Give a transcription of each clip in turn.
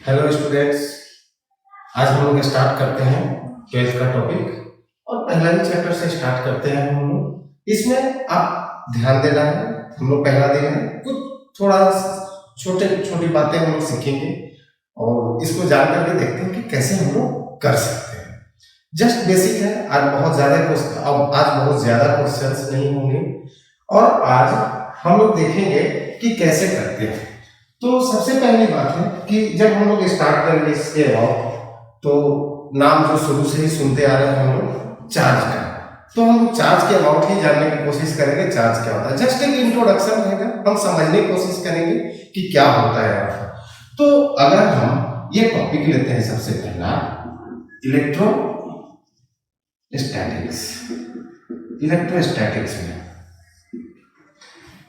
Hello students. आज हम लोग स्टार्ट करते हैं 12th का टॉपिक और पहला ही चैप्टर से स्टार्ट करते हैं हम लोग। इसमें आप ध्यान देना है, हम लोग पहला दिन है, कुछ थोड़ा छोटे छोटी बातें हम लोग सीखेंगे और इसको जान करके देखते हैं कि कैसे हम लोग कर सकते हैं। जस्ट बेसिक है। आज बहुत ज़्यादा क्वेश्चंस नहीं होंगे और आज हम लोग देखेंगे कि कैसे करते हैं। तो सबसे पहली बात है कि जब हम लोग स्टार्ट करेंगे इसके अबाउट, तो नाम जो शुरू से ही सुनते आ रहे हैं हम लोग चार्ज का, तो हम चार्ज के अबाउट ही जानने की कोशिश करेंगे। चार्ज क्या होता है, जस्ट एक इंट्रोडक्शन रहेगा, हम समझने की कोशिश करेंगे कि क्या होता है। तो अगर हम ये टॉपिक लेते हैं सबसे पहला इलेक्ट्रोस्टैटिक्स में,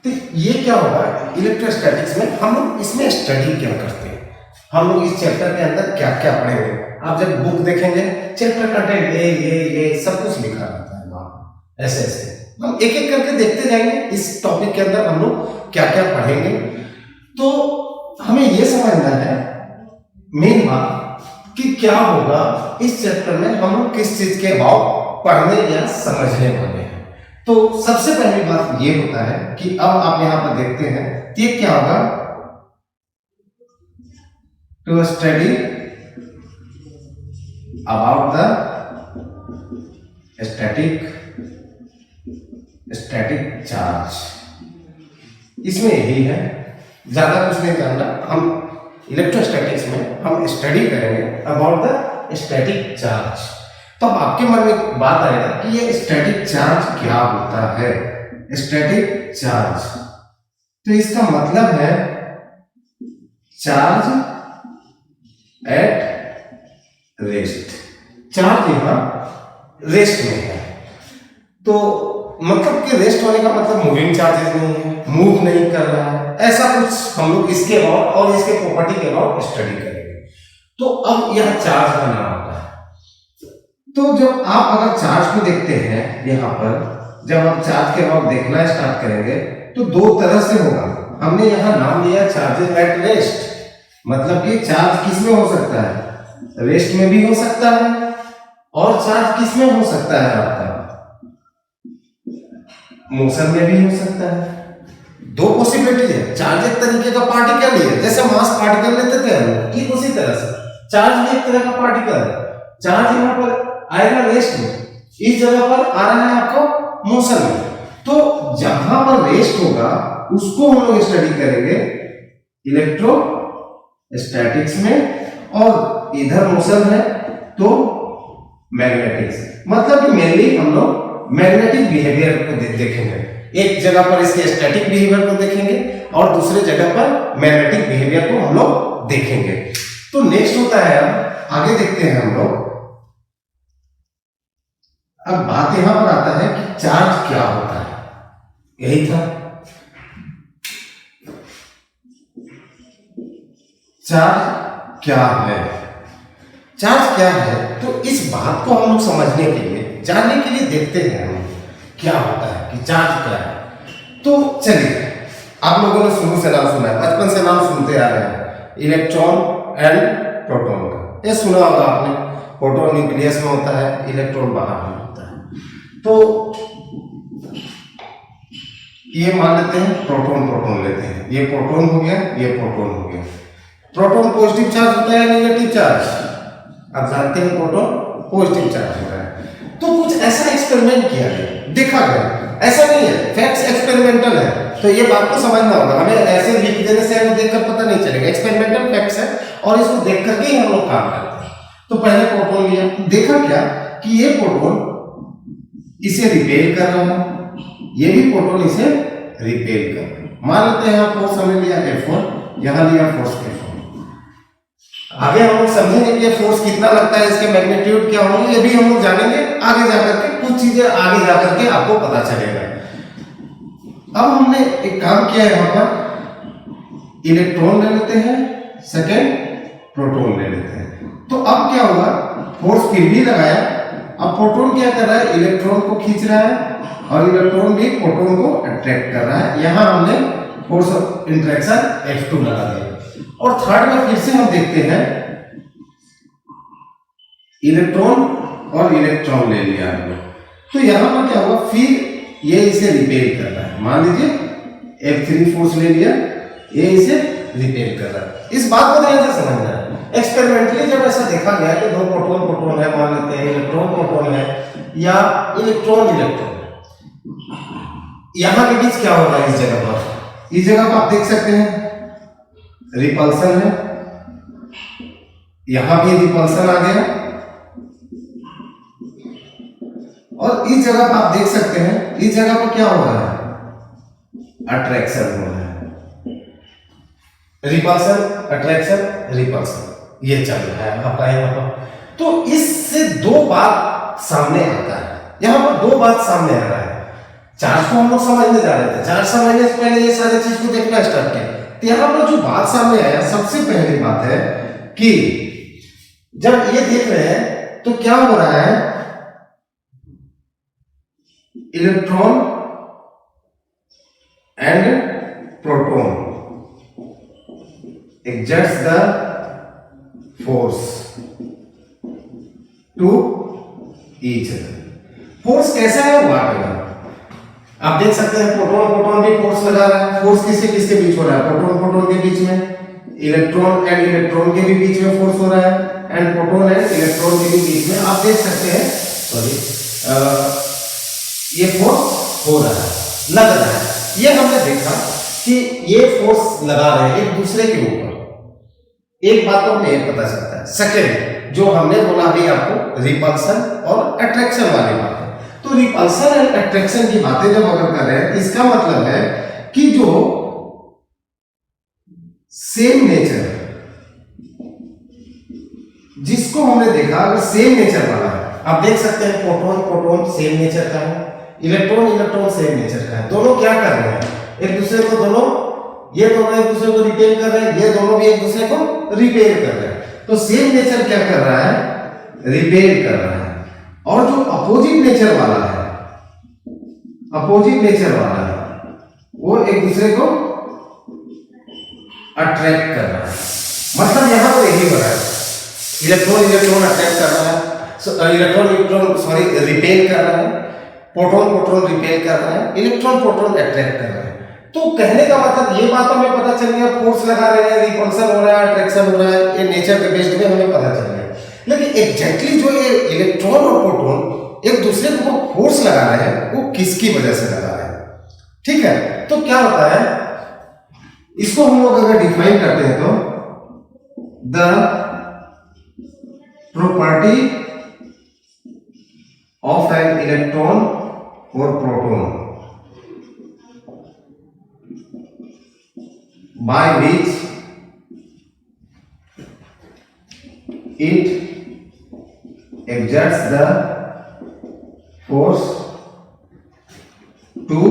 तो ये क्या होगा इलेक्ट्रोस्टैटिक्स में, हम लोग इसमें स्टडी क्या करते हैं, हम लोग इस चैप्टर के अंदर क्या क्या पढ़ेंगे। आप जब बुक देखेंगे चैप्टर कंटेंट ये सब कुछ लिखा रहता है वहां, ऐसे हम एक एक करके देखते जाएंगे। इस टॉपिक के अंदर हम लोग क्या क्या पढ़ेंगे, तो हमें ये समझना है मेन बात कि क्या होगा इस चैप्टर में, हम लोग किस चीज के अबाउट पढ़ने या समझने वाले हैं। तो सबसे पहली बात ये होता है कि अब आप यहां पर देखते हैं ये क्या होगा, to study about the static charge. इसमें यही है, ज्यादा कुछ नहीं जानना। हम इलेक्ट्रोस्टैटिक्स में हम स्टडी करेंगे अबाउट द स्टैटिक चार्ज। तो आपके मन में बात आएगा कि ये स्टैटिक चार्ज क्या होता है। स्टैटिक चार्ज, तो इसका मतलब है चार्ज एट रेस्ट। चार्ज यहां रेस्ट में है, तो मतलब कि रेस्ट होने का मतलब मूविंग चार्जेस नहीं है, मूव नहीं कर रहा है, ऐसा कुछ हम लोग इसके अबाउट और इसके प्रॉपर्टी के अबाउट स्टडी करेंगे। तो अब यह चार्ज का नाम होता है। तो जब आप अगर चार्ज को देखते हैं यहाँ पर, जब आप चार्ज के अबाउट देखना स्टार्ट करेंगे तो दो तरह से होगा। हमने यहाँ नाम लिया चार्जेस एट रेस्ट, मतलब कि चार्ज किस में हो सकता है, रेस्ट में भी हो सकता है, और चार्ज किस में हो सकता है, आपका मोशन में भी हो सकता है। दो पॉसिबिलिटी है। चार्ज एक तरीके का पार्टिकल ही है, जैसे मास पार्टिकल लेते थे हम, ठीक उसी तरह से चार्ज भी एक तरह का पार्टिकल है। चार्ज यहाँ पर आएगा रेस्ट में, इस जगह पर आ रहा है आपको मोशन में। तो जहां पर रेस्ट होगा उसको हम लोग स्टडी करेंगे इलेक्ट्रोस्टैटिक्स में, और इधर मोशन है तो मैग्नेटिक्स। मतलब कि मेनली हम लोग मैग्नेटिक बिहेवियर को देखेंगे। एक जगह पर इसके स्टैटिक बिहेवियर को देखेंगे और दूसरे जगह पर मैग्नेटिक बिहेवियर को हम लोग देखेंगे। तो नेक्स्ट होता है, अब आगे देखते हैं हम लोग। अब बात यहां पर आता है कि चार्ज क्या होता है, यही था। चार्ज क्या है, चार्ज क्या है, तो इस बात को हम लोग समझने के लिए, जानने के लिए देखते हैं हम क्या होता है कि चार्ज क्या है। तो चलिए, आप लोगों ने शुरू से नाम सुना है, बचपन से नाम सुनते आ रहे हैं, इलेक्ट्रॉन एंड प्रोटॉन का, ये सुना होगा आपने। प्रोटॉन न्यूक्लियस में होता है, इलेक्ट्रॉन बाहर में होता है। तो ये मान लेते हैं प्रोटॉन लेते हैं, ये प्रोटॉन हो गया, ये प्रोटॉन हो गया। प्रोटॉन पॉजिटिव चार्ज होता है, नेगेटिव चार्ज, आप जानते हैं प्रोटॉन पॉजिटिव चार्ज होता है। तो कुछ ऐसा एक्सपेरिमेंट किया गया, देखा गया, ऐसा नहीं है, फैक्ट्स एक्सपेरिमेंटल है, तो ये बात को समझना होगा। हमें ऐसे लिख देने से हमें देखकर पता नहीं चलेगा, एक्सपेरिमेंटल फैक्ट्स है और इसको देख करके ही हम लोग काम करते हैं। तो पहले प्रोटॉन लिया, देखा क्या कि ये प्रोटॉन इसे रिपेल कर रहा है, ये भी प्रोटॉन इसे रिपेल कर रहा है। मान लेते हैं आप फोर्स हमने लिया F1, यहां लिया फोर्स F1। आगे हम लोग समझेंगे कि फोर्स कितना लगता है, इसके मैग्नीट्यूड क्या होंगे, ये भी हम लोग जानेंगे आगे जाकर के, कुछ चीजें आगे जाकर के आपको पता चलेगा। अब हमने एक काम किया है, यहाँ पर इलेक्ट्रॉन ले लेते हैं, सेकेंड प्रोटॉन ले लेते हैं। तो अब क्या होगा, फोर्स फिर भी लगाया, अब प्रोटॉन क्या कर रहा है, इलेक्ट्रॉन को खींच रहा है और इलेक्ट्रॉन भी प्रोटॉन को अट्रैक्ट कर रहा है। यहां हमने फोर्स ऑफ इंटरेक्शन F2 लगा दिया और थर्ड में फिर से हम देखते हैं इलेक्ट्रॉन और इलेक्ट्रॉन ले लिया हमने, तो यहां पर क्या हुआ, फिर ये इसे रिपेल कर रहा है। मान लीजिए F3 फोर्स ले लिया, ये इसे रिपेल कर रहा है। इस बात को ध्यान से समझना है। एक्सपेरिमेंटली जब ऐसा देखा गया कि दो प्रोटॉन प्रोटॉन है, मान लेते हैं इलेक्ट्रॉन प्रोटॉन है या इलेक्ट्रॉन इलेक्ट्रॉन, यहां के बीच क्या होगा, इस जगह पर आप देख सकते हैं रिपल्सन है, यहां भी रिपल्सन आ गया, और इस जगह पर आप देख सकते हैं, इस जगह पर क्या हो रहा है, अट्रैक्शन हो रहा है, रिपल्सन अट्रैक्शन रिपल्सन, ये चल रहा है आपका यहाँ पर। तो इससे दो बात सामने आता है, यहां पर दो बात सामने आ रहा है। चार्ज को हम लोग समझने जा रहे थे, चार्ज समझने से पहले ये सारी चीज को देखना स्टार्ट किया, तो यहां पर जो बात सामने आया, सबसे पहली बात है कि जब ये देख रहे हैं तो क्या हो रहा है, electron and proton exerts the force to each other। Force कैसा है, वाटेगा। आप देख सकते हैं प्रोटॉन प्रोटॉन भी फोर्स लगा रहा है। फोर्स किसके किसके बीच हो रहा है, प्रोटॉन प्रोटॉन के बीच में, इलेक्ट्रॉन एंड इलेक्ट्रॉन के भी बीच में फोर्स हो रहा है, एंड प्रोटॉन एंड इलेक्ट्रॉन के भी बीच में आप देख सकते हैं, सॉरी, ये फोर्स हो रहा है, लग रहा है। ये हमने देखा कि ये फोर्स लगा रहे हैं एक दूसरे के ऊपर। एक बात तो हमें ये पता चलता है। सेकेंड जो हमने बोला अभी आपको, रिपल्सन और अट्रैक्शन वाली बात है। तो रिपल्सन एंड अट्रैक्शन की बातें जब अगर कर रहे हैं, इसका मतलब है कि जो सेम नेचर, जिसको हमने देखा अगर सेम नेचर वाला है, आप देख सकते हैं प्रोटॉन प्रोटॉन सेम नेचर का है, इलेक्ट्रॉन इलेक्ट्रॉन सेम नेचर का है। दोनों क्या कर रहे हैं, एक दूसरे को दोनों, ये दोनों एक दूसरे को रिपेल कर रहे हैं, ये दोनों भी एक दूसरे को रिपेल कर रहे हैं। तो सेम नेचर क्या कर रहा है, रिपेल कर रहा है। और जो अपोजिट नेचर वाला है, अपोजिट नेचर वाला है, वो एक दूसरे को अट्रैक्ट कर रहा है। मतलब यहां पर यही हो रहा है, इलेक्ट्रॉन इलेक्ट्रॉन अट्रैक्ट कर रहा है, इलेक्ट्रॉन इलेक्ट्रॉन सॉरी रिपेल कर रहा है, प्रोटॉन प्रोटॉन रिपेल कर रहा है, इलेक्ट्रॉन प्रोटॉन अट्रैक्ट कर रहा है। तो कहने का मतलब ये बात हमें पता चल गया, फोर्स लगा रहे हैं, रिपल्सन हो रहा है, अट्रैक्शन हो रहा है, ये नेचर के बेस्ड में हमें पता चल गया। लेकिन एग्जैक्टली जो ये इलेक्ट्रॉन और प्रोटॉन एक दूसरे को फोर्स लगा रहे हैं, वो किसकी वजह से लगा रहे हैं, ठीक है। तो क्या होता है, इसको हम लोग अगर डिफाइन करते हैं तो the property of an electron और proton by which it exerts the force to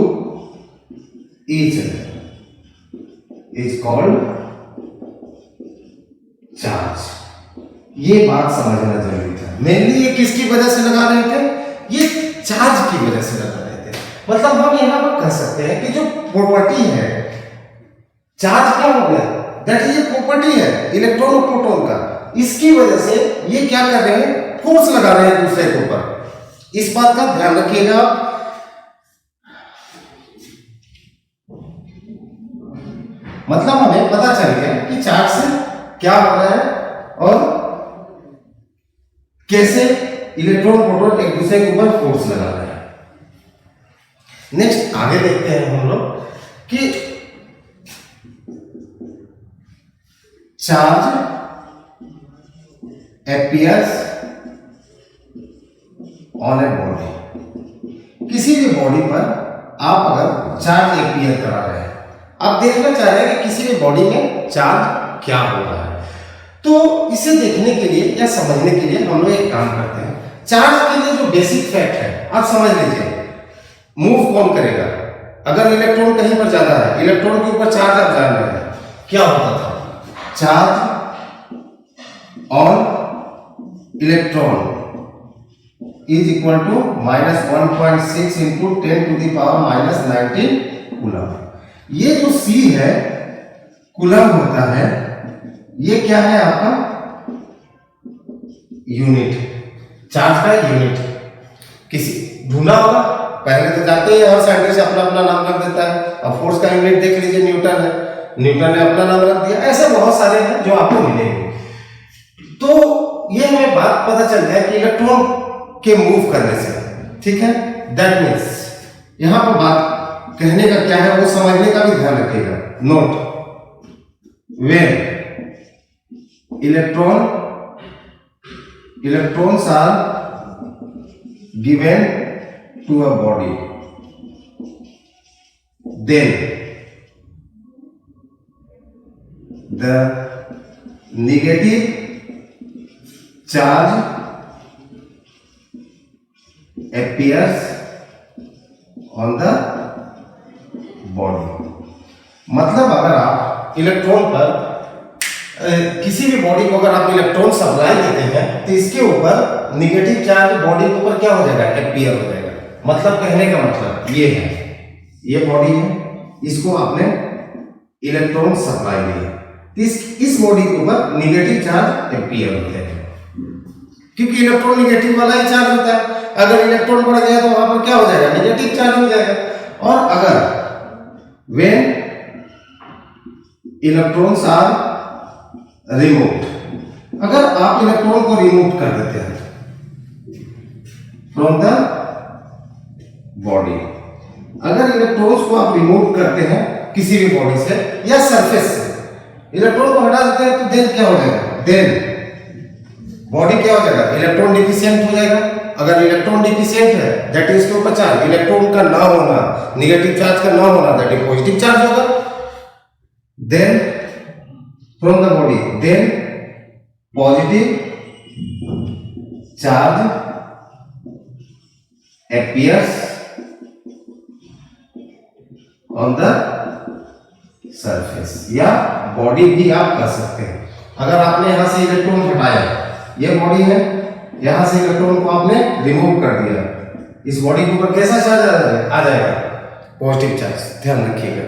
each other is called charge। ये बात समझना जरूरी था। मेनली ये किसकी वजह से लगा रहे थे, ये चार्ज की वजह से लगा रहे थे। मतलब हम यहां पर कह सकते हैं कि जो प्रॉपर्टी है, चार्ज क्या हो गया, दैट इज प्रॉपर्टी है इलेक्ट्रॉन और प्रोटॉन का, इसकी वजह से ये क्या कर रहे हैं, फोर्स लगा रहे हैं दूसरे के ऊपर। इस बात का ध्यान रखिएगा आप। मतलब हमें पता चल गया कि चार्ज से क्या हो रहा है और कैसे इलेक्ट्रॉन प्रोटॉन एक दूसरे के ऊपर फोर्स लगा रहे हैं। नेक्स्ट आगे देखते हैं हम लोग कि charge appears on a body। किसी भी बॉडी पर आप अगर चार्ज appear करा रहे हैं, आप देखना चाह रहे हैं कि किसी भी बॉडी में चार्ज क्या हो रहा है, तो इसे देखने के लिए या समझने के लिए हम लोग एक काम करते हैं। चार्ज के लिए जो बेसिक फैक्ट है आप समझ लीजिए, मूव कौन करेगा। अगर इलेक्ट्रॉन कहीं पर ज्यादा है, इलेक्ट्रॉन के ऊपर चार्ज आप जान रहे हैं, क्या होता था, charge on electron is equal to -1.6 into 10 to the power -19 coulomb. ये जो C है कूलम होता है ये क्या है आपका यूनिट, चार्ज का यूनिट। किसी ढूंढा होगा, पहले तो जानते हैं हर साइंटिस्ट अपना अपना नाम रख देता है। अब फोर्स का यूनिट देख लीजिए, न्यूटन है, न्यूटन ने अपना नाम रख दिया। ऐसे बहुत सारे हैं जो आपको मिलेंगे। तो ये हमें बात पता चल जाए कि इलेक्ट्रॉन के मूव करने से, ठीक है। दैट मीन्स यहां पर बात कहने का क्या है वो समझने का भी ध्यान रखिएगा। Note, when electrons are given to a body, then the negative charge appears on the body। मतलब अगर आप इलेक्ट्रॉन पर किसी भी बॉडी को अगर आप इलेक्ट्रॉन सप्लाई देते हैं तो इसके ऊपर निगेटिव चार्ज बॉडी के ऊपर क्या हो जाएगा, एपियर हो जाएगा। मतलब कहने का मतलब ये है, ये बॉडी है, इसको आपने इलेक्ट्रॉन सप्लाई दिया, इस बॉडी के ऊपर निगेटिव चार्ज एपियर हो जाएगा, क्योंकएर इलेक्ट्रॉन निगेटिव वाला ही चार्ज होता है। अगर इलेक्ट्रॉन बढ़ गया तो वहां पर क्या हो जाएगा, निगेटिव चार्ज हो जाएगा। और अगर व्हेन इलेक्ट्रॉन्स आर रिमूव, अगर आप इलेक्ट्रॉन को रिमूव कर देते हैं फ्रॉम द बॉडी, अगर इलेक्ट्रॉन्स को आप रिमूव करते हैं किसी भी बॉडी से या सरफेस से, इलेक्ट्रॉन को हटा देते हैं, तो देन क्या हो जाएगा, देन बॉडी क्या हो जाएगा, इलेक्ट्रॉन डिफिशिएंट हो जाएगा। अगर इलेक्ट्रॉन डिफिशिएंट है दैट इज के ऊपर चार्ज, इलेक्ट्रॉन का ना होना, निगेटिव चार्ज का ना होना, दैट इज पॉजिटिव चार्ज होगा। Then from the body, then positive charge appears on the surface, या बॉडी भी आप कर सकते हैं। अगर आपने यहां से इलेक्ट्रॉन हटाया, ये बॉडी है, यहां से इलेक्ट्रॉन को आपने रिमूव कर दिया, इस बॉडी के ऊपर कैसा चार्ज आ जाएगा, पॉजिटिव चार्ज। ध्यान रखिएगा।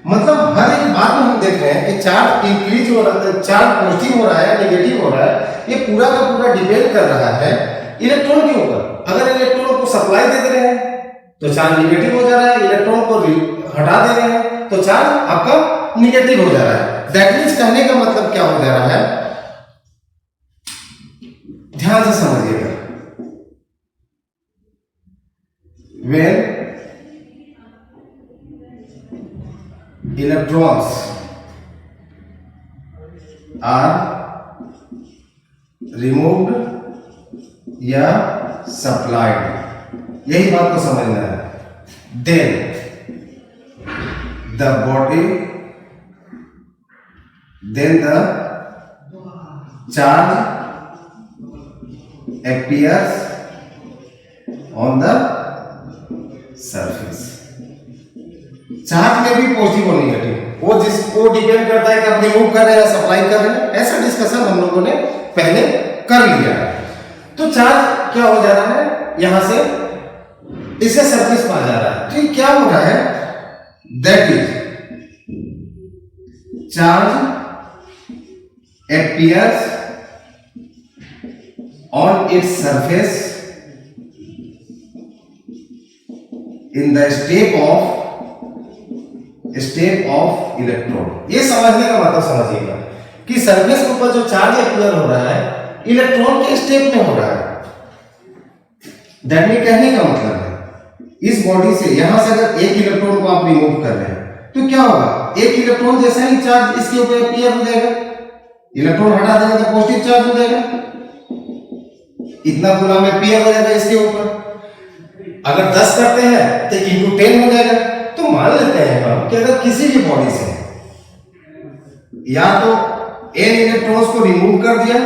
मतलब हर एक बात में हम देख रहे हैं कि चार्ज इंक्रीज हो रहा है, चार्ज पॉजिटिव हो रहा है, नेगेटिव हो रहा है, ये पूरा का पूरा डिपेंड कर रहा है इलेक्ट्रॉन के ऊपर। अगर इलेक्ट्रॉन को सप्लाई दे रहे हैं तो चार्ज नेगेटिव हो जा रहा है, इलेक्ट्रॉन को हटा दे रहे हैं तो चार्ज आपका नेगेटिव हो जा रहा है। दैट मींस कहने का मतलब क्या हो जा रहा है, ध्यान से समझिएगा। when electrons are removed या supplied, यही बात को समझना है, then the body, then the charge appears on the surface। Charge में भी पॉजिटिव और नेगेटिव, वो जिसको डिपेंड करता है कि आप रिमूव कर रहे हैं सप्लाई कर रहे हैं, ऐसा डिस्कशन हम लोगों ने पहले कर लिया है। तो चार्ज क्या हो जा रहा है, यहां से इसे सरफेस पर आ जा रहा है, तो ये क्या हो रहा है, that is charge appears on its surface in the step of electron। ये समझने का मतलब समझिएगा कि सरफेस के ऊपर जो चार्ज अपीयर हो रहा है इलेक्ट्रॉन के स्टेप में हो रहा है। दैट मीन कहने का मतलब है इस बॉडी से यहां से अगर एक इलेक्ट्रॉन को आप रिमूव कर रहे हैं तो क्या होगा, एक इलेक्ट्रॉन जैसा ही चार्ज इसके ऊपर अपीयर हो जाएगा, इलेक्ट्रॉन हटा देंगे तो पॉजिटिव चार्ज हो जाएगा, इतना कूलम अपीयर हो जाएगा इसके ऊपर। अगर 10 करते हैं तो इंटू 10 हो जाएगा। तो मान लेते हैं हम कि अगर किसी भी बॉडी से या तो n इलेक्ट्रॉन्स को रिमूव कर दिया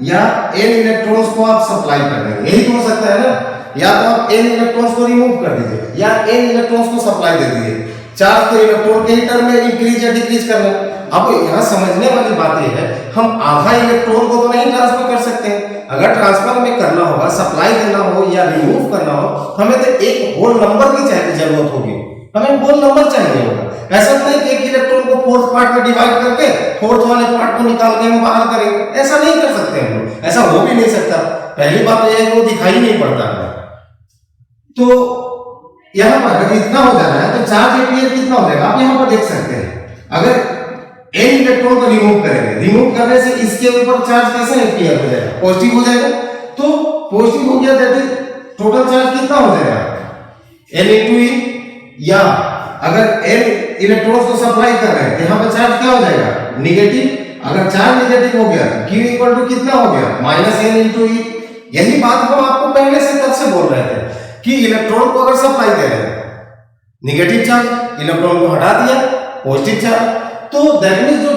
या n इलेक्ट्रॉन्स को आप सप्लाई कर देंगे, यही तो हो सकता है ना, या तो आप n इलेक्ट्रॉन्स को रिमूव कर दीजिए या n इलेक्ट्रॉन्स को सप्लाई दे दीजिए। चार्ज तो इलेक्ट्रॉन के ही टर्म में इंक्रीज या डिक्रीज करना है। अब यहाँ समझने वाली बात यह है, हम आधा इलेक्ट्रॉन को तो नहीं ट्रांसफर कर सकते हैं। अगर ट्रांसफर हमें करना होगा, सप्लाई देना हो या रिमूव करना हो, हमें तो एक होल नंबर की चाहिए जरूरत होगी, हमें होल नंबर चाहिए होगा। ऐसा नहीं कि एक इलेक्ट्रॉन को फोर्थ पार्ट में डिवाइड करके फोर्थ वाले पार्ट को निकाल के हम बाहर करेंगे, ऐसा नहीं कर सकते हम लोग, ऐसा हो भी नहीं सकता। पहली बात यह है कि वो दिखाई नहीं पड़ता है। तो यहाँ पर अगर इतना हो जाना है तो चार्ज एपीयर कितना हो जाएगा, आप यहाँ पर देख सकते हैं। अगर एन इलेक्ट्रॉन को रिमूव करेंगे, रिमूव करने से इसके ऊपर चार्ज कैसे एपीयर हो जाएगा, पॉजिटिव हो जाएगा। तो पॉजिटिव हो गया, दैट इज टोटल चार्ज कितना हो जाएगा, एन इंटू ई। या अगर एन इलेक्ट्रॉन्स को सप्लाई कर रहे हैं तो यहाँ पर चार्ज क्या हो जाएगा, निगेटिव। अगर चार्ज निगेटिव हो गया तो Q इक्वल टू कितना हो गया, माइनस एन इंटू ई। यही बात हम आपको पहले से तब से बोल रहे थे कि इलेक्ट्रॉन को अगर सप्लाई दे रहे हैं, निगेटिव चार्ज, इलेक्ट्रॉन को हटा दिया, पॉजिटिव चार्ज, तो दैट मींस जो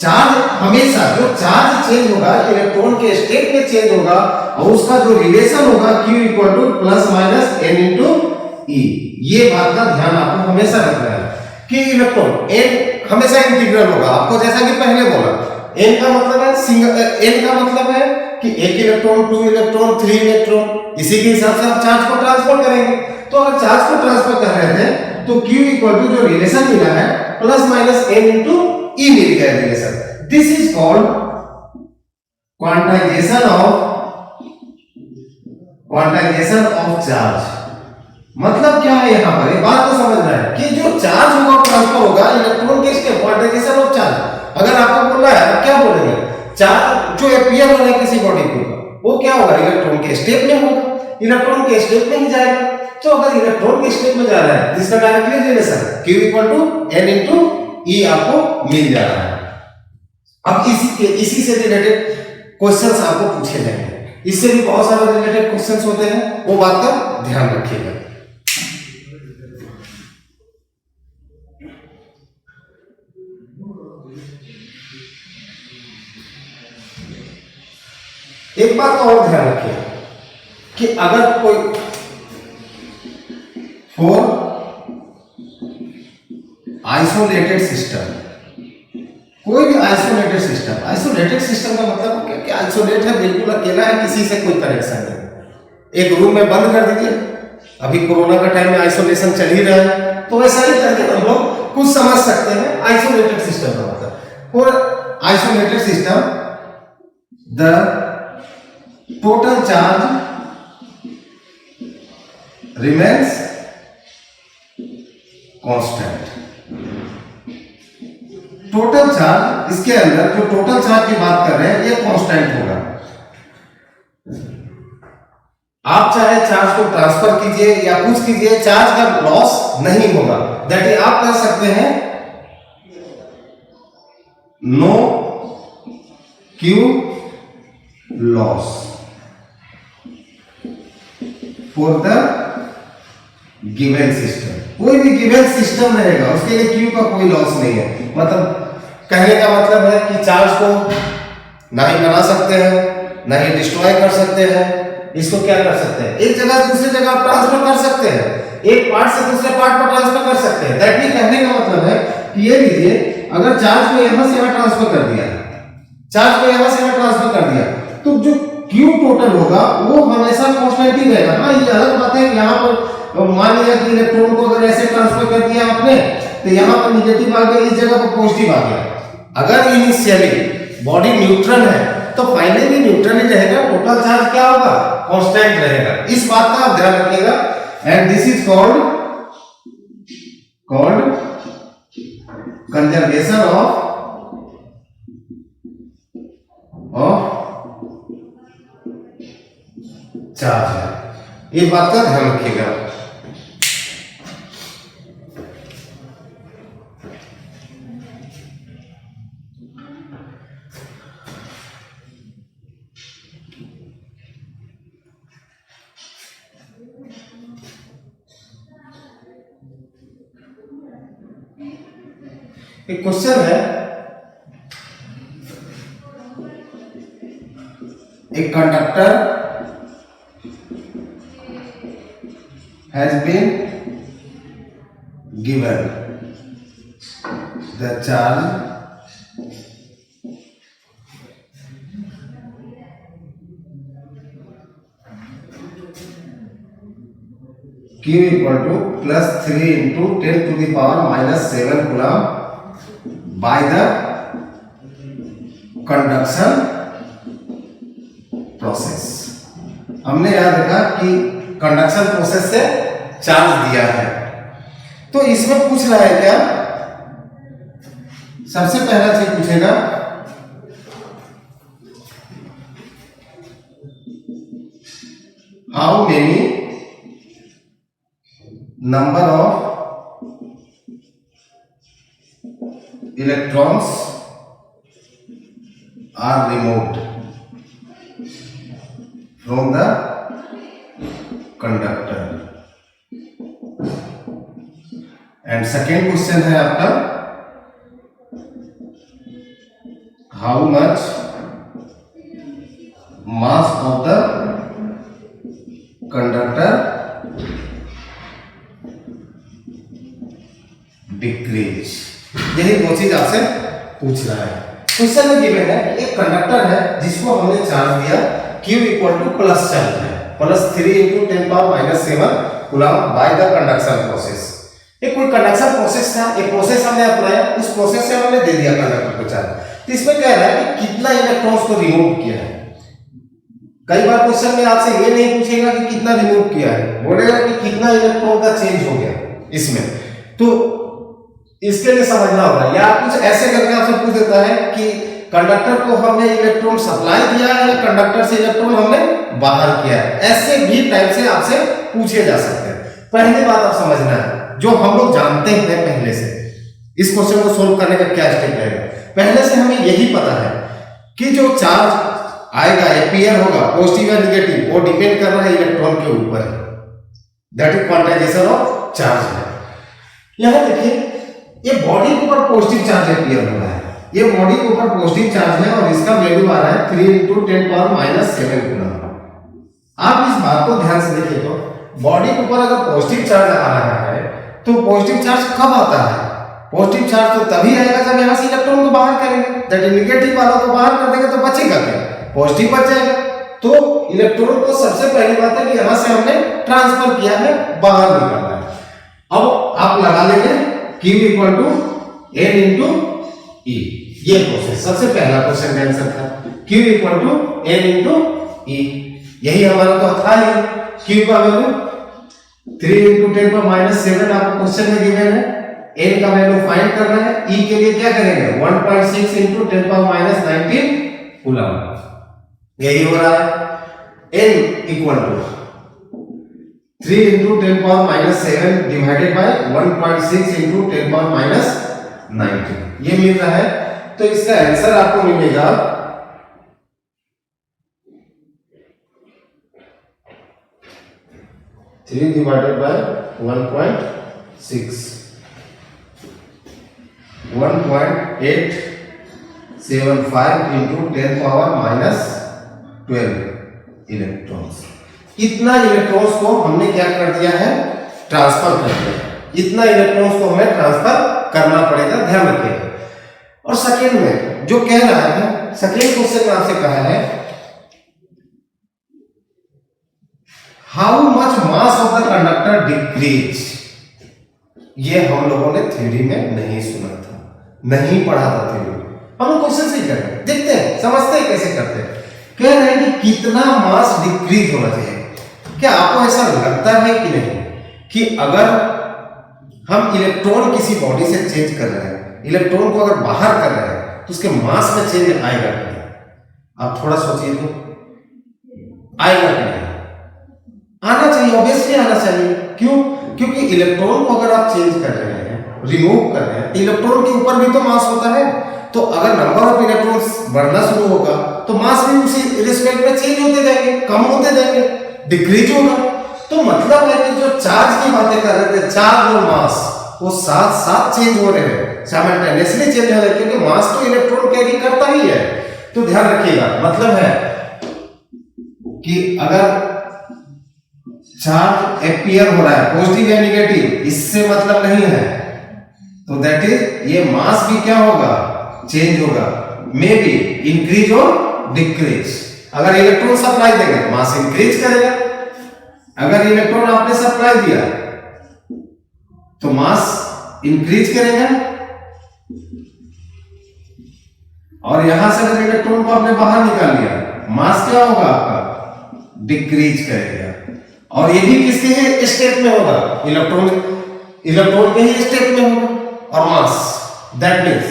चार्ज हमेशा जो चार्ज चेंज होगा इलेक्ट्रॉन के स्टेट में चेंज होगा और उसका जो रिलेशन होगा Q equal to plus minus n into e. ये बात का ध्यान आपको हमेशा रखना है कि इलेक्ट्रॉन n हमेशा इंटीग्रल होगा। आपको जैसा कि पहले बोला, n का मतलब है सिंगल, n का मतलब है कि एक इलेक्ट्रॉन, 2 इलेक्ट्रॉन, 3 इलेक्ट्रॉन, इसी के हिसाब से आप चार्ज को ट्रांसफर करेंगे। तो अगर चार्ज को ट्रांसफर कर रहे थे तो Q इक्वल टू जो रिलेशन मिला है प्लस माइनस n इंटू ई मिल गया relation. This is called quantization of charge. मतलब क्या है यहाँ पर, एक बात को समझना है कि जो चार्ज होगा ट्रांसफर होगा इलेक्ट्रॉन के स्टेट, क्वांटाइजेशन ऑफ चार्ज। अगर आपको बोला है, क्या बोलेंगे, चार्ज जो अपीयर हो रहा है किसी बॉडी को, वो क्या होगा, इलेक्ट्रॉन के स्टेट में होगा, इलेक्ट्रॉन के स्टेट में ही जाएगा। तो अगर इलेक्ट्रॉन के स्टेट में जा रहा है जिसका directly relation Q equal to n into e आपको मिल जा रहा है। अब इसी से रिलेटेड क्वेश्चंस आपको पूछे जाएंगे, इससे भी बहुत सारे रिलेटेड क्वेश्चंस होते हैं, वो बात का ध्यान रखिएगा। एक बात का और ध्यान रखिए कि अगर कोई फॉर आइसोलेटेड सिस्टम, कोई भी आइसोलेटेड सिस्टम का मतलब क्या कि आइसोलेट है, बिल्कुल अकेला है, किसी से कोई कनेक्शन नहीं, एक रूम में बंद कर दीजिए। अभी कोरोना का टाइम में आइसोलेशन चल ही रहा है, तो ऐसा ही करके हम लोग कुछ समझ सकते हैं आइसोलेटेड सिस्टम का मतलब। For isolated system the total charge remains constant. Total charge, इसके अंदर जो टोटल चार्ज की बात कर रहे हैं ये कांस्टेंट होगा। आप चाहे चार्ज को ट्रांसफर कीजिए या कुछ कीजिए, चार्ज का लॉस नहीं होगा। दैट इज आप कह सकते हैं no Q loss for the given system. कोई भी गिवन सिस्टम रहेगा उसके लिए क्यू का कोई लॉस नहीं है। मतलब कहने का मतलब है कि चार्ज को ना ही बना सकते हैं ना ही डिस्ट्रॉय कर सकते हैं। इसको क्या कर सकते हैं, एक जगह से दूसरी जगह ट्रांसफर कर सकते हैं, एक पार्ट से दूसरे पार्ट पर ट्रांसफर कर सकते हैं। दैट मीन कहने का मतलब है कि ये लीजिए, अगर चार्ज को यहां से यहां ट्रांसफर कर दिया, चार्ज को यहां से यहां ट्रांसफर कर दिया, तो जो Q टोटल होगा वो हमेशा कांस्टेंट ही रहेगा। हाँ, ये अलग बात है, यहाँ पर मान लिया कि इलेक्ट्रॉन को अगर ऐसे ट्रांसफर कर दिया आपने, तो यहाँ पर निगेटिव आ गया, इस जगह पर पॉजिटिव आ गया। अगर इनिशियली बॉडी न्यूट्रल है तो फाइनली न्यूट्रल ही रहेगा, टोटल चार्ज क्या होगा, कांस्टेंट रहेगा। इस बात का आप ध्यान रखिएगा। And this is called conservation of charge है। ये बात का ध्यान रखिएगा। एक क्वेश्चन है, एक conductor has been given the charge Q equal to plus 3 into 10 to the power minus 7 coulomb by the conduction process। हमने याद रखा कि कंडक्शन प्रोसेस से चार्ज दिया है, तो इसमें पूछ रहा है क्या, सबसे पहला चीज पूछेगा how many number of electrons are removed from the conductor। and second question है आपका how much mass of the conductor decrease. यही दो चीज आपसे पूछ रहा है। क्वेश्चन में गिवन है एक कंडक्टर है जिसको हमने चार्ज दिया Q equal to plus charge है, plus 3 into 10 power minus 7 coulomb by the conduction process. एक कोई कंडक्शन प्रोसेस था, एक प्रोसेस हमने अपनाया, उस प्रोसेस से हमने दे दिया कंडक्टर को चार्ज। तो इसमें कह रहा है कि कितना इलेक्ट्रॉन्स को रिमूव किया है। कई बार क्वेश्चन में आपसे ये नहीं पूछेगा कि कितना रिमूव किया है, बोलेगा कि कितना इलेक्ट्रॉन का चेंज हो गया इसमें। तो इसके लिए समझना होगा, या कुछ ऐसे करके आपसे पूछ देता है कि कंडक्टर को हमने इलेक्ट्रॉन सप्लाई दिया है या कंडक्टर से इलेक्ट्रॉन हमने बाहर किया है। ऐसे भी टाइप से आपसे पूछे जा सकते हैं। पहली बात आप समझना है जो हम लोग जानते हैं पहले से, इस क्वेश्चन को सोल्व करने का क्या स्टेप रहेगा। पहले से हमें यही पता है कि जो चार्ज आएगा एपियर होगा पॉजिटिव या नेगेटिव, वो डिपेंड कर रहा है इलेक्ट्रॉन के ऊपर, that is quantization of charge है। यहां देखिए ये बॉडी के ऊपर पॉजिटिव चार्ज एपियर हो रहा है, ये बॉडी के ऊपर पॉजिटिव चार्ज है और इसका वैल्यू आ रहा है 3 into 10 power minus 7 कूलम्ब। आप इस बात को ध्यान से देखिए, तो बॉडी के ऊपर अगर पॉजिटिव चार्ज आ रहा है तो पॉजिटिव चार्ज कब आता है? पॉजिटिव चार्ज तो तभी आएगा जब यहां से इलेक्ट्रॉन को बाहर करेंगे, दैट इज नेगेटिव वाला को बाहर कर देंगे तो बचेगा क्या? पॉजिटिव बच जाएगा। तो इलेक्ट्रॉन को सबसे पहली बात है कि यहां से हमने ट्रांसफर किया है, बाहर निकालना है। अब आप लगा लेंगे Q equal to N into E, ये प्रोसेस सबसे पहला क्वेश्चन का आंसर था। Q equal to N into E, यही हमारा तो था ही। Q का वैल्यू 3 into 10 power minus 7 आपको क्वेश्चन में गिवन है। N का वैल्यू फाइंड करना है। E के लिए क्या करेंगे 1.6 into 10 power minus 19 कूलम्ब, यही हो रहा है। N equal to 3 into 10 power minus 7 divided by 1.6 into 10 power minus 19, ये मिल रहा है। तो इसका आंसर आपको मिलेगा 3 divided by 1.6, 1.875 into 10 power minus 12 electrons. इतना इलेक्ट्रॉन्स को हमने क्या कर दिया है, ट्रांसफर कर दिया। इतना इलेक्ट्रॉन्स को हमें ट्रांसफर करना पड़ेगा, ध्यान रखिएगा। और सेकेंड में जो कह रहा है, सेकेंड क्वेश्चन में आपसे कहा है how much mass of the conductor decrease. ये हम लोगों ने थ्योरी में नहीं सुना था, नहीं पढ़ा था थ्योरी में। हम लोग क्वेश्चन से ही कर रहे हैं, देखते हैं समझते हैं कैसे करते हैं। कह रहे हैं कि कितना मास डिक्रीज होना चाहिए। क्या आपको ऐसा लगता है कि नहीं कि अगर हम इलेक्ट्रॉन किसी बॉडी से चेंज कर रहे हैं, इलेक्ट्रॉन को अगर बाहर कर रहे हैं तो उसके मास में चेंज आएगा कि नहीं? आप थोड़ा सोचिए तो, आएगा कि नहीं? आना चाहिए, ऑब्वियसली आना चाहिए। क्यों? क्योंकि इलेक्ट्रॉन को अगर आप चेंज कर रहे हैं, रिमूव कर रहे हैं, इलेक्ट्रॉन के ऊपर भी तो मास होता है। तो अगर नंबर ऑफ इलेक्ट्रॉन्स बढ़ना शुरू होगा तो मास भी उसी रिस्पेक्ट में चेंज होते जाएंगे, कम होते जाएंगे, डिक्रीज होगा। तो मतलब है कि जो चार्ज की बातें कर रहे थे, चार्ज और मास, वो साथ साथ चेंज हो रहे हैं, साइमल्टेनियसली चेंज हो रहे हैं, क्योंकि मास तो इलेक्ट्रॉन कैरी करता ही है। तो ध्यान रखिएगा, मतलब है कि अगर चार्ज एपियर हो रहा है, पॉजिटिव या नेगेटिव, इससे मतलब नहीं है। तो दैट इज ये मास भी क्या होगा, चेंज होगा, मे बी इंक्रीज और डिक्रीज। अगर इलेक्ट्रॉन सप्लाई देंगे मास इंक्रीज करेगा, अगर इलेक्ट्रॉन आपने सप्लाई दिया तो मास इंक्रीज करेगा, और यहां से अगर इलेक्ट्रॉन को आपने बाहर निकाल लिया मास क्या होगा आपका, डिक्रीज करेगा। और ये भी किसके स्टेप में होगा, इलेक्ट्रॉन के ही स्टेप में होगा। और mass, that means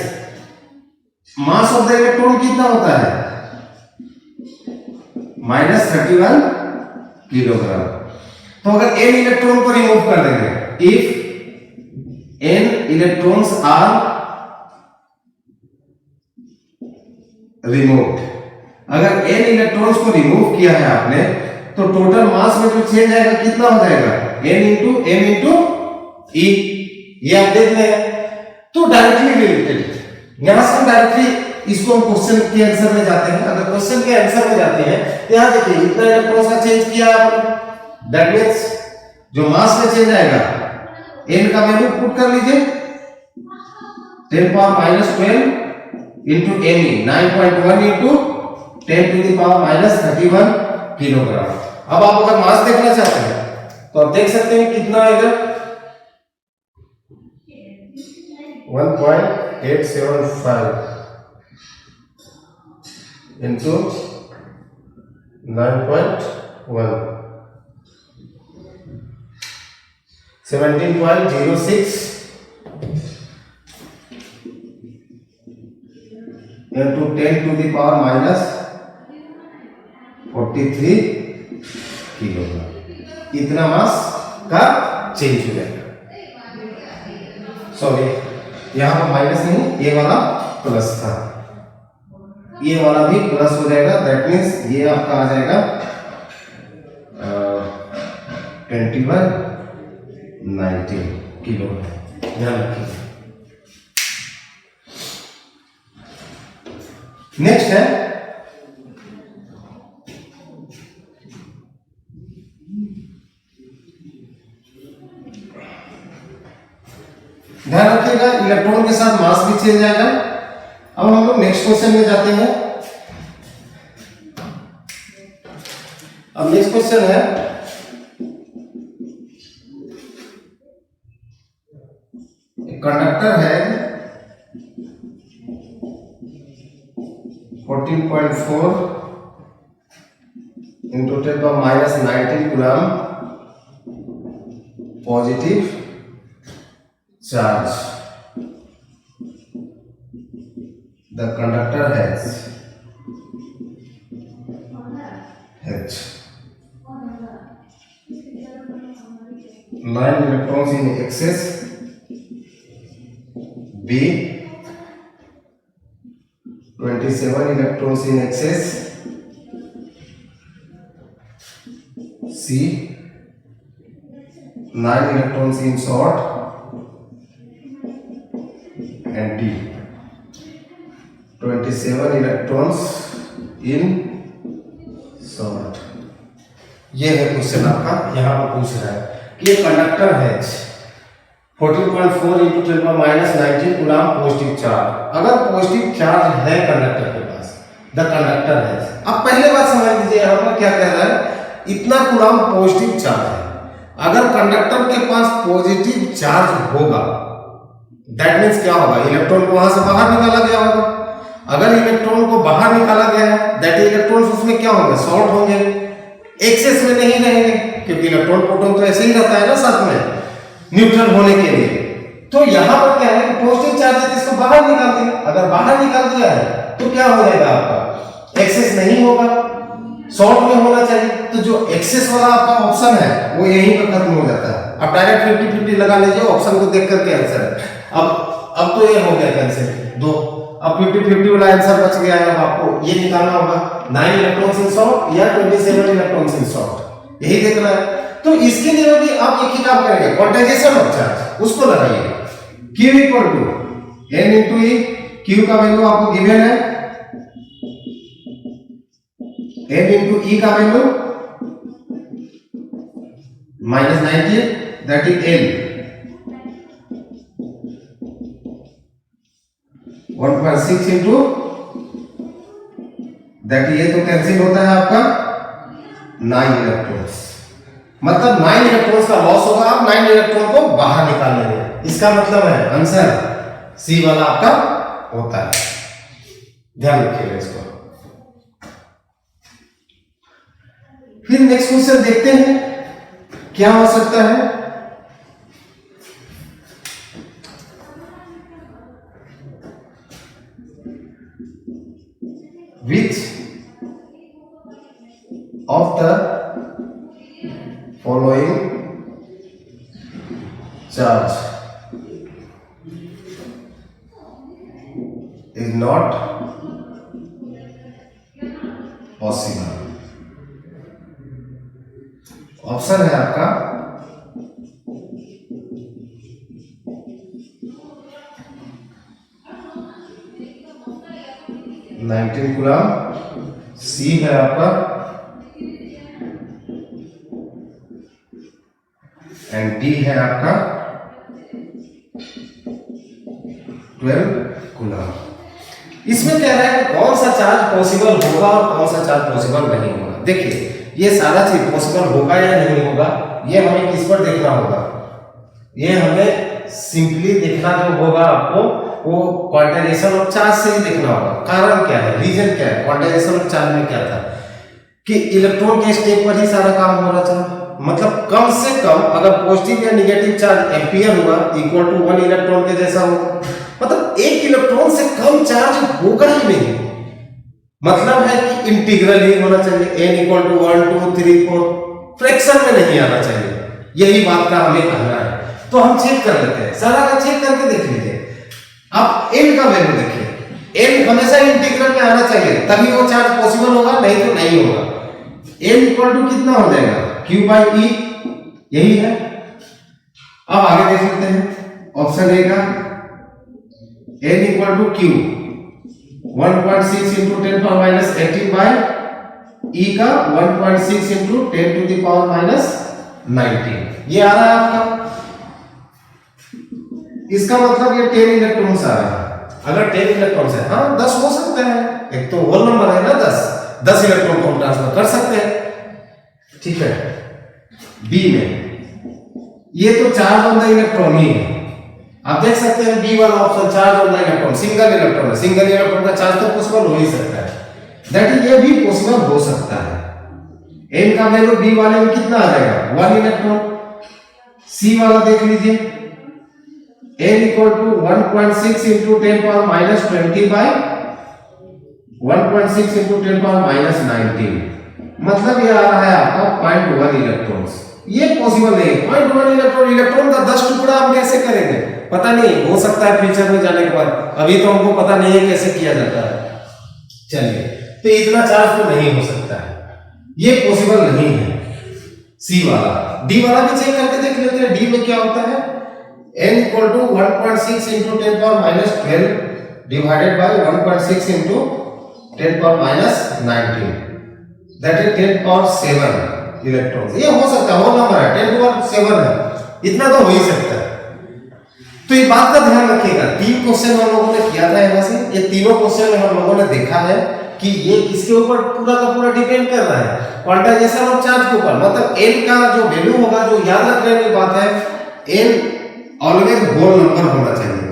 mass of the electron कितना होता है, -31 किलोग्राम। तो अगर n इलेक्ट्रॉन को रिमूव कर देंगे, if n electrons are removed, अगर n इलेक्ट्रॉन्स को रिमूव किया है आपने तो टोटल मास में जो चेंज आएगा कितना हो जाएगा, n into m into e। ये आप देख लें तो डायरेक्टली रिलेटेड। यहां से डायरेक्टली इसको हम क्वेश्चन के आंसर में जाते हैं। अगर क्वेश्चन के आंसर में जाते हैं तो यहां देखिए इतना इलेक्ट्रॉन्स का चेंज किया आपने, दैट मींस जो मास में चेंज आएगा n का वैल्यू पुट कर लीजिए, 10 power -12 into me, 9.1 into 10 to the power -31 kilogram. अब आप अगर मास देखना चाहते हैं तो आप देख सकते हैं कितना आएगा, 1.875 into 9.1, 17.06 into 10 to the power -43 kilogram. इतना मास का चेंज हो जाएगा। सॉरी, यहां पर माइनस नहीं, ये वाला प्लस था, ये वाला भी प्लस हो जाएगा। दैट मीन्स ये आपका आ जाएगा 2190 किलोग्राम। ध्यान रखिए। नेक्स्ट है ध्यान रखिएगा, इलेक्ट्रॉन के साथ मास भी चेंज आएगा। अब हम लोग नेक्स्ट क्वेश्चन में जाते हैं। अब नेक्स्ट क्वेश्चन है, कंडक्टर है 14.4 into 10 -19 gram positive charge. The conductor has H 9 electrons in excess, B 27 electrons in excess, C 9 electrons in short, and D 27 electrons in short. ये है क्वेश्चन आपका, यहां पर पूछ रहा है कि ये कंडक्टर है 14.4 इंटू 10 -19 कूलम पॉजिटिव चार्ज। अगर पॉजिटिव चार्ज है कंडक्टर के पास, द कंडक्टर है। अब पहले बात समझ लीजिए, यहां पर क्या कह रहा है, इतना कूलम पॉजिटिव चार्ज है। अगर कंडक्टर के पास पॉजिटिव चार्ज होगा, दैट मीन्स क्या होगा, इलेक्ट्रॉन को वहां से बाहर निकाला गया होगा। अगर इलेक्ट्रॉन को बाहर निकाला गया है, दैट इलेक्ट्रॉन उसमें क्या होंगे, शॉर्ट होंगे, एक्सेस में नहीं रहेंगे, क्योंकि इलेक्ट्रॉन प्रोटॉन तो ऐसे ही रहता है ना साथ में, न्यूट्रल होने के लिए। तो यहां पर क्या है, पॉजिटिव चार्ज है, इसको बाहर निकाल दिया। अगर बाहर निकाल दिया है तो क्या हो जाएगा, आपका एक्सेस नहीं होगा, शॉर्ट में होना चाहिए। तो जो एक्सेस वाला आपका ऑप्शन है वो यहीं पर खत्म हो जाता है। अब डायरेक्ट 50-50 लगा लीजिए, ऑप्शन को देख करके आंसर। अब तो ये हो गया कैंसिल दो, अब 50-50 वाला आंसर बच गया है। अब आपको ये निकालना होगा 9 इलेक्ट्रॉन्स इन शॉर्ट या 27 इलेक्ट्रॉन्स इन शॉर्ट, यही देखना है। तो इसके लिए भी आप एक ही काम करेंगे, क्वांटाइजेशन ऑफ चार्ज उसको लगाइए। Q equal to n into E, Q का वैल्यू आपको गिवन है, n इंटू ई का value -90, that is n 1.6 into that, ये तो कैंसिल होता है आपका 9 इलेक्ट्रॉन्स, मतलब 9 इलेक्ट्रॉन्स का लॉस होगा। आप 9 इलेक्ट्रॉन को बाहर निकाल लेंगे, इसका मतलब है आंसर सी वाला आपका होता है। ध्यान रखिएगा इसको। फिर नेक्स्ट क्वेश्चन देखते हैं क्या हो सकता है। Which of the following charge is not possible? Option है आपका नाइनटीन कूलम, सी है आपका एंड डी है आपका 12 कूलम। इसमें कह रहा है कौन सा चार्ज पॉसिबल होगा और कौन सा चार्ज पॉसिबल नहीं होगा। देखिए ये सारा चीज पॉसिबल होगा या नहीं होगा, ये हमें किस पर देखना होगा, ये हमें सिंपली देखना जो होगा आपको वो क्वांटाइजेशन ऑफ चार्ज से ही देखना होगा। कारण क्या है, रीजन क्या है, क्वांटाइजेशन ऑफ चार्ज में क्या था कि इलेक्ट्रॉन के स्टेप पर ही सारा काम हो रहा था। मतलब कम से कम अगर पॉजिटिव या नेगेटिव चार्ज एम्पियर हुआ इक्वल टू 1 इलेक्ट्रॉन के जैसा होगा, मतलब 1 इलेक्ट्रॉन से कम चार्ज होगा ही नहीं। मतलब है कि इंटीग्रल ही होना चाहिए, n इक्वल टू 1 2 3 4, फ्रैक्शन में नहीं आना चाहिए। यही बात का हमें कहना है। तो हम चेक कर लेते हैं, सारा का चेक करके देख लीजिए। आप n का वैल्यू देखिए, n हमेशा इंटीग्रल में आना चाहिए तभी वो चार्ज पॉसिबल होगा, नहीं तो नहीं होगा। n इक्वल टू कितना हो जाएगा, q बाई e, यही है। अब आगे देख लेते हैं ऑप्शन ए का, n equal to q 1.6 into 10 power minus 18 by e का 1.6 into 10 to the power minus 19, ये आ रहा है आपका। इसका मतलब ये 10 इलेक्ट्रॉन्स आ रहा है। अगर 10 इलेक्ट्रॉन्स है, हाँ 10 हो सकता है, एक तो होल नंबर है ना 10 इलेक्ट्रॉन को हम ट्रांसफर कर सकते हैं। ठीक है, बी में ये तो चार्ज ऑन द इलेक्ट्रॉन ही है, आप देख सकते हैं बी वाला option charge on the electron, single electron है, सिंगल इलेक्ट्रॉन का चार्ज तो पॉसिबल हो ही सकता है, दैट इज ये भी पॉसिबल हो सकता है। n का वैल्यू बी वाले में कितना आ जाएगा, 1 इलेक्ट्रॉन। सी वाला देख लीजिए, n equal to 1.6 into 10 power minus 20 by 1.6 into 10 power minus 19, मतलब ये आ रहा है आपका 0.1 इलेक्ट्रॉन्स। ये पॉसिबल नहीं है, 0.1 इलेक्ट्रॉन, इलेक्ट्रॉन का 10 टुकड़ा हम कैसे करेंगे पता नहीं, हो सकता है फ्यूचर में जाने के बाद, अभी तो हमको पता नहीं है कैसे किया जाता है। चलिए, तो इतना चार्ज तो नहीं हो सकता है, ये पॉसिबल नहीं है। सी वाला, डी वाला भी चेक करके देख लेते हैं, डी में क्या होता है, n equal to 1.6 into 10 power minus 12 divided by 1.6 into 10 power minus 19, that is 10 power 7 electrons. ये हो सकता है, वो नंबर है 10 पावर 7 है, इतना तो हो ही सकता है। तो ये बात का ध्यान रखिएगा, 3 क्वेश्चन हम लोगों ने किया था यहाँ से, ये तीनों क्वेश्चन में हम लोगों ने देखा है कि ये किसके ऊपर पूरा का पूरा डिपेंड कर रहा है, क्वांटाइजेशन ऑफ चार्ज के ऊपर। मतलब n का जो वैल्यू होगा, जो याद रखने की बात है, n ऑलवेज होल नंबर होना चाहिए,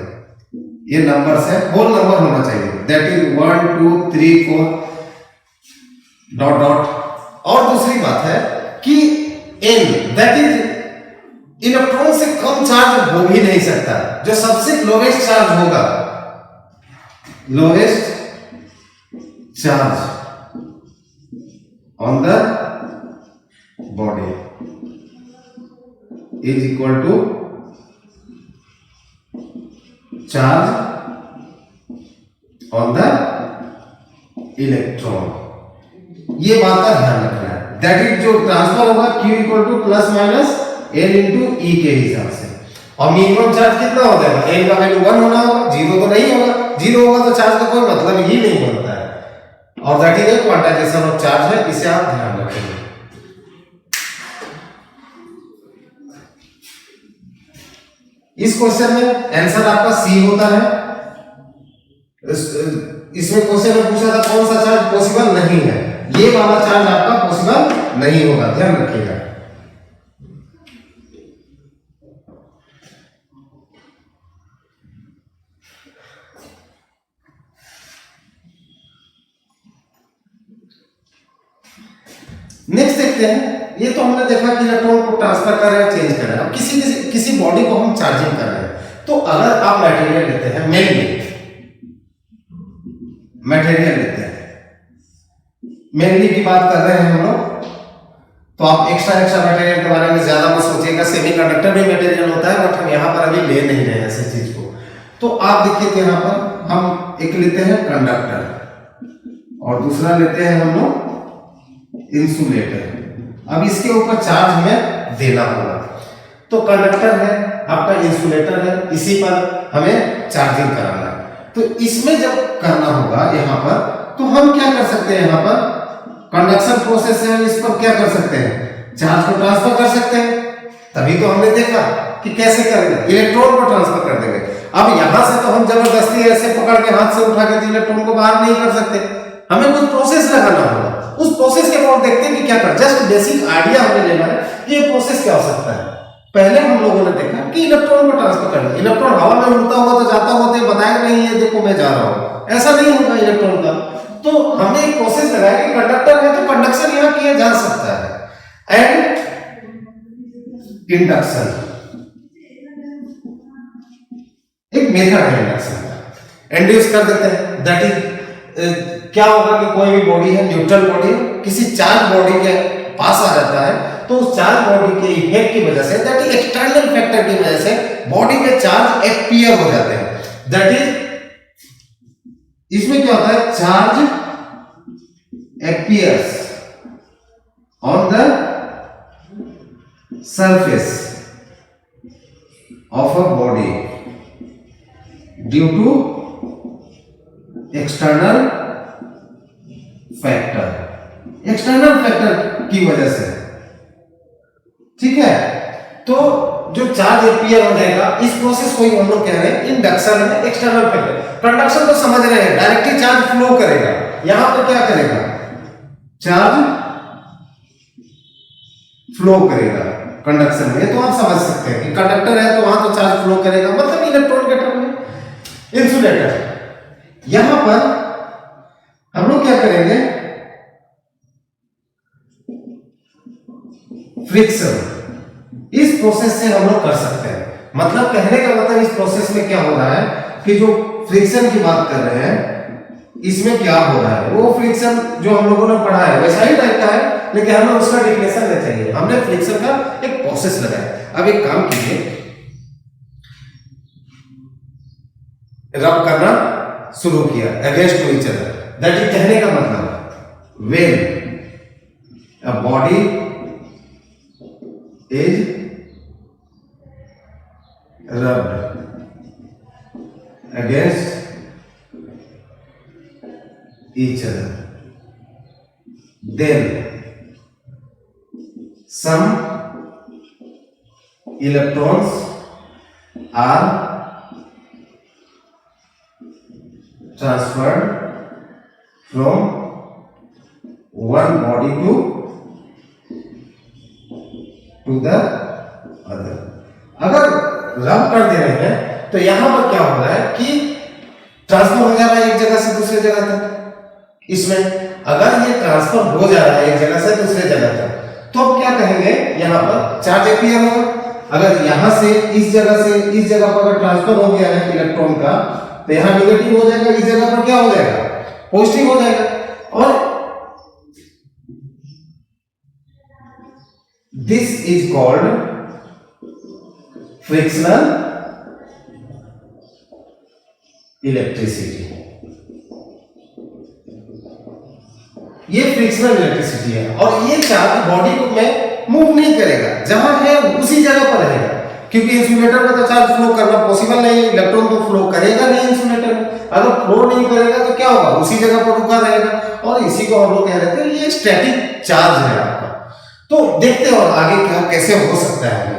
ये नंबर्स है होल नंबर होना चाहिए, दैट इज 1 2 3 4 डॉट डॉट। और दूसरी बात है कि n दैट इज इलेक्ट्रॉन से कम चार्ज हो ही नहीं सकता, जो सबसे लोवेस्ट चार्ज होगा, lowest charge on the body is equal to charge on the electron. ये बात का ध्यान रखना है, दैट इज जो ट्रांसफर होगा q equal to plus minus l into e के हिसाब से। और मिनिमम चार्ज कितना हो जाएगा, n का वैल्यू 1 होना होगा, 0 तो नहीं होगा, 0 होगा तो चार्ज का कोई मतलब ही नहीं बनता है, और that is quantization of charge है, इसे आप ध्यान रखेंगे। इस क्वेश्चन में आंसर आपका सी होता है, इसमें क्वेश्चन में पूछा था कौन सा चार्ज पॉसिबल नहीं है, ये वाला चार्ज आपका पॉसिबल नहीं होगा, ध्यान रखिएगा। नेक्स्ट देखते हैं, ये तो हमने देखा कि इलेक्ट्रॉन को ट्रांसफर कर रहे हैं, चेंज कर रहे हैं। अब किसी बॉडी को हम चार्जिंग कर रहे हैं, तो अगर आप मटेरियल लेते हैं, मेनली मटेरियल लेते हैं, मेनली की बात कर रहे हैं हम लोग, तो आप एक्स्ट्रा मटेरियल के बारे में ज्यादा मत सोचिएगा। सेमीकंडक्टर भी मटेरियल होता है, बट हम यहाँ पर अभी ले नहीं रहे हैं ऐसी चीज को। तो आप देखिए, तो यहाँ पर हम एक लेते हैं कंडक्टर और दूसरा लेते हैं हम लोग इंसुलेटर। अब इसके ऊपर चार्ज हमें देना होगा, तो कंडक्टर है आपका, इंसुलेटर है, इसी पर हमें चार्जिंग कराना है। तो इसमें जब करना होगा यहाँ पर, तो हम क्या कर सकते हैं, यहाँ पर कंडक्शन प्रोसेस है, इस पर क्या कर सकते हैं, चार्ज को ट्रांसफर कर सकते हैं। तभी तो हमने देखा कि कैसे करेंगे, इलेक्ट्रॉन को ट्रांसफर कर देंगे। अब यहां से तो हम जबरदस्ती ऐसे पकड़ के हाथ से उठा के इलेक्ट्रॉन को बाहर नहीं कर सकते, हमें कुछ प्रोसेस लगाना होगा। उस प्रोसेस के बाद देखते हैं कि क्या कर, जस्ट बेसिक आइडिया हमें लेना है कि ये प्रोसेस क्या हो सकता है। पहले हम लोगों ने देखा कि इलेक्ट्रॉन को ट्रांसफर करना, इलेक्ट्रॉन हवा में उड़ता हुआ तो जाता हुआ तो बताएगा नहीं ये देखो मैं जा रहा हूं, ऐसा नहीं होगा इलेक्ट्रॉन का। तो हमने एक प्रोसेस लगाया कि कंडक्टर है तो कंडक्शन यहां किया जा सकता है, एंड इंडक्शन एक मेथड है इंडक्शन का, इंड्यूस कर देते हैं। दैट इज क्या होगा कि कोई भी बॉडी है, न्यूट्रल बॉडी किसी चार्ज बॉडी के पास आ जाता है, तो उस चार्ज बॉडी के इफेक्ट की वजह से, दैट इज एक्सटर्नल फैक्टर की वजह से बॉडी के चार्ज एक्सपीयर हो जाते हैं। दैट इज इसमें क्या होता है, charge appears on the surface of a body due to external factor, external factor की वजह से, ठीक है। तो जो चार्ज अपीयर हो जाएगा, इस प्रोसेस को ही हम लोग कह रहे हैं इंडक्शन है, एक्सटर्नल फैक्टर। कंडक्शन तो समझ रहे हैं, डायरेक्टली चार्ज फ्लो करेगा, यहां पर क्या करेगा, चार्ज फ्लो करेगा कंडक्शन में। तो आप समझ सकते हैं कि कंडक्टर है तो वहां तो चार्ज फ्लो करेगा, मतलब इलेक्ट्रॉन के टर्म में। इंसुलेटर, यहां पर हम लोग क्या करेंगे, फ्रिक्शन, इस प्रोसेस से हम लोग कर सकते हैं। मतलब कहने का मतलब इस प्रोसेस में क्या हो रहा है कि जो फ्रिक्शन की बात कर रहे हैं, इसमें क्या हो रहा है, वो फ्रिक्शन जो हम लोगों ने पढ़ा है वैसा ही टाइप का है, लेकिन हमें उसका डिफिनेशन नहीं चाहिए। हमने फ्रिक्शन का एक प्रोसेस लगाया। अब एक काम कीजिए, रब करना शुरू किया against to each other. That is कहने का मतलब, when a body is rubbed against each other, then some electrons are transferred from one body to the other। अगर रब कर दे रहे हैं तो यहां पर क्या हो रहा है कि ट्रांसफर हो जा रहा है एक जगह से दूसरी जगह तक। इसमें अगर ये ट्रांसफर हो जा रहा है एक जगह से दूसरे जगह तक, तो अब क्या कहेंगे, यहां पर चार्ज अपीयर होगा। अगर यहां से इस जगह पर अगर ट्रांसफर हो गया है इलेक्ट्रॉन का, तो यहां नेगेटिव हो जाएगा, इस जगह पर क्या हो जाएगा, पॉजिटिव हो जाएगा। और this is called frictional electricity. ये फ्रिक्शनल इलेक्ट्रिसिटी है, और ये चार्ज बॉडी को में मूव नहीं करेगा, जहां है उसी जगह पर रहेगा, क्योंकि इंसुलेटर में तो चार्ज फ्लो करना पॉसिबल नहीं है, इलेक्ट्रॉन तो फ्लो करेगा नहीं इंसुलेटर में। अगर फ्लो नहीं करेगा तो क्या होगा, उसी जगह पर रुका रहेगा, और इसी को हम लोग कह रहे थे ये स्टैटिक चार्ज है आपका। तो देखते हैं और आगे क्या कैसे हो सकता है।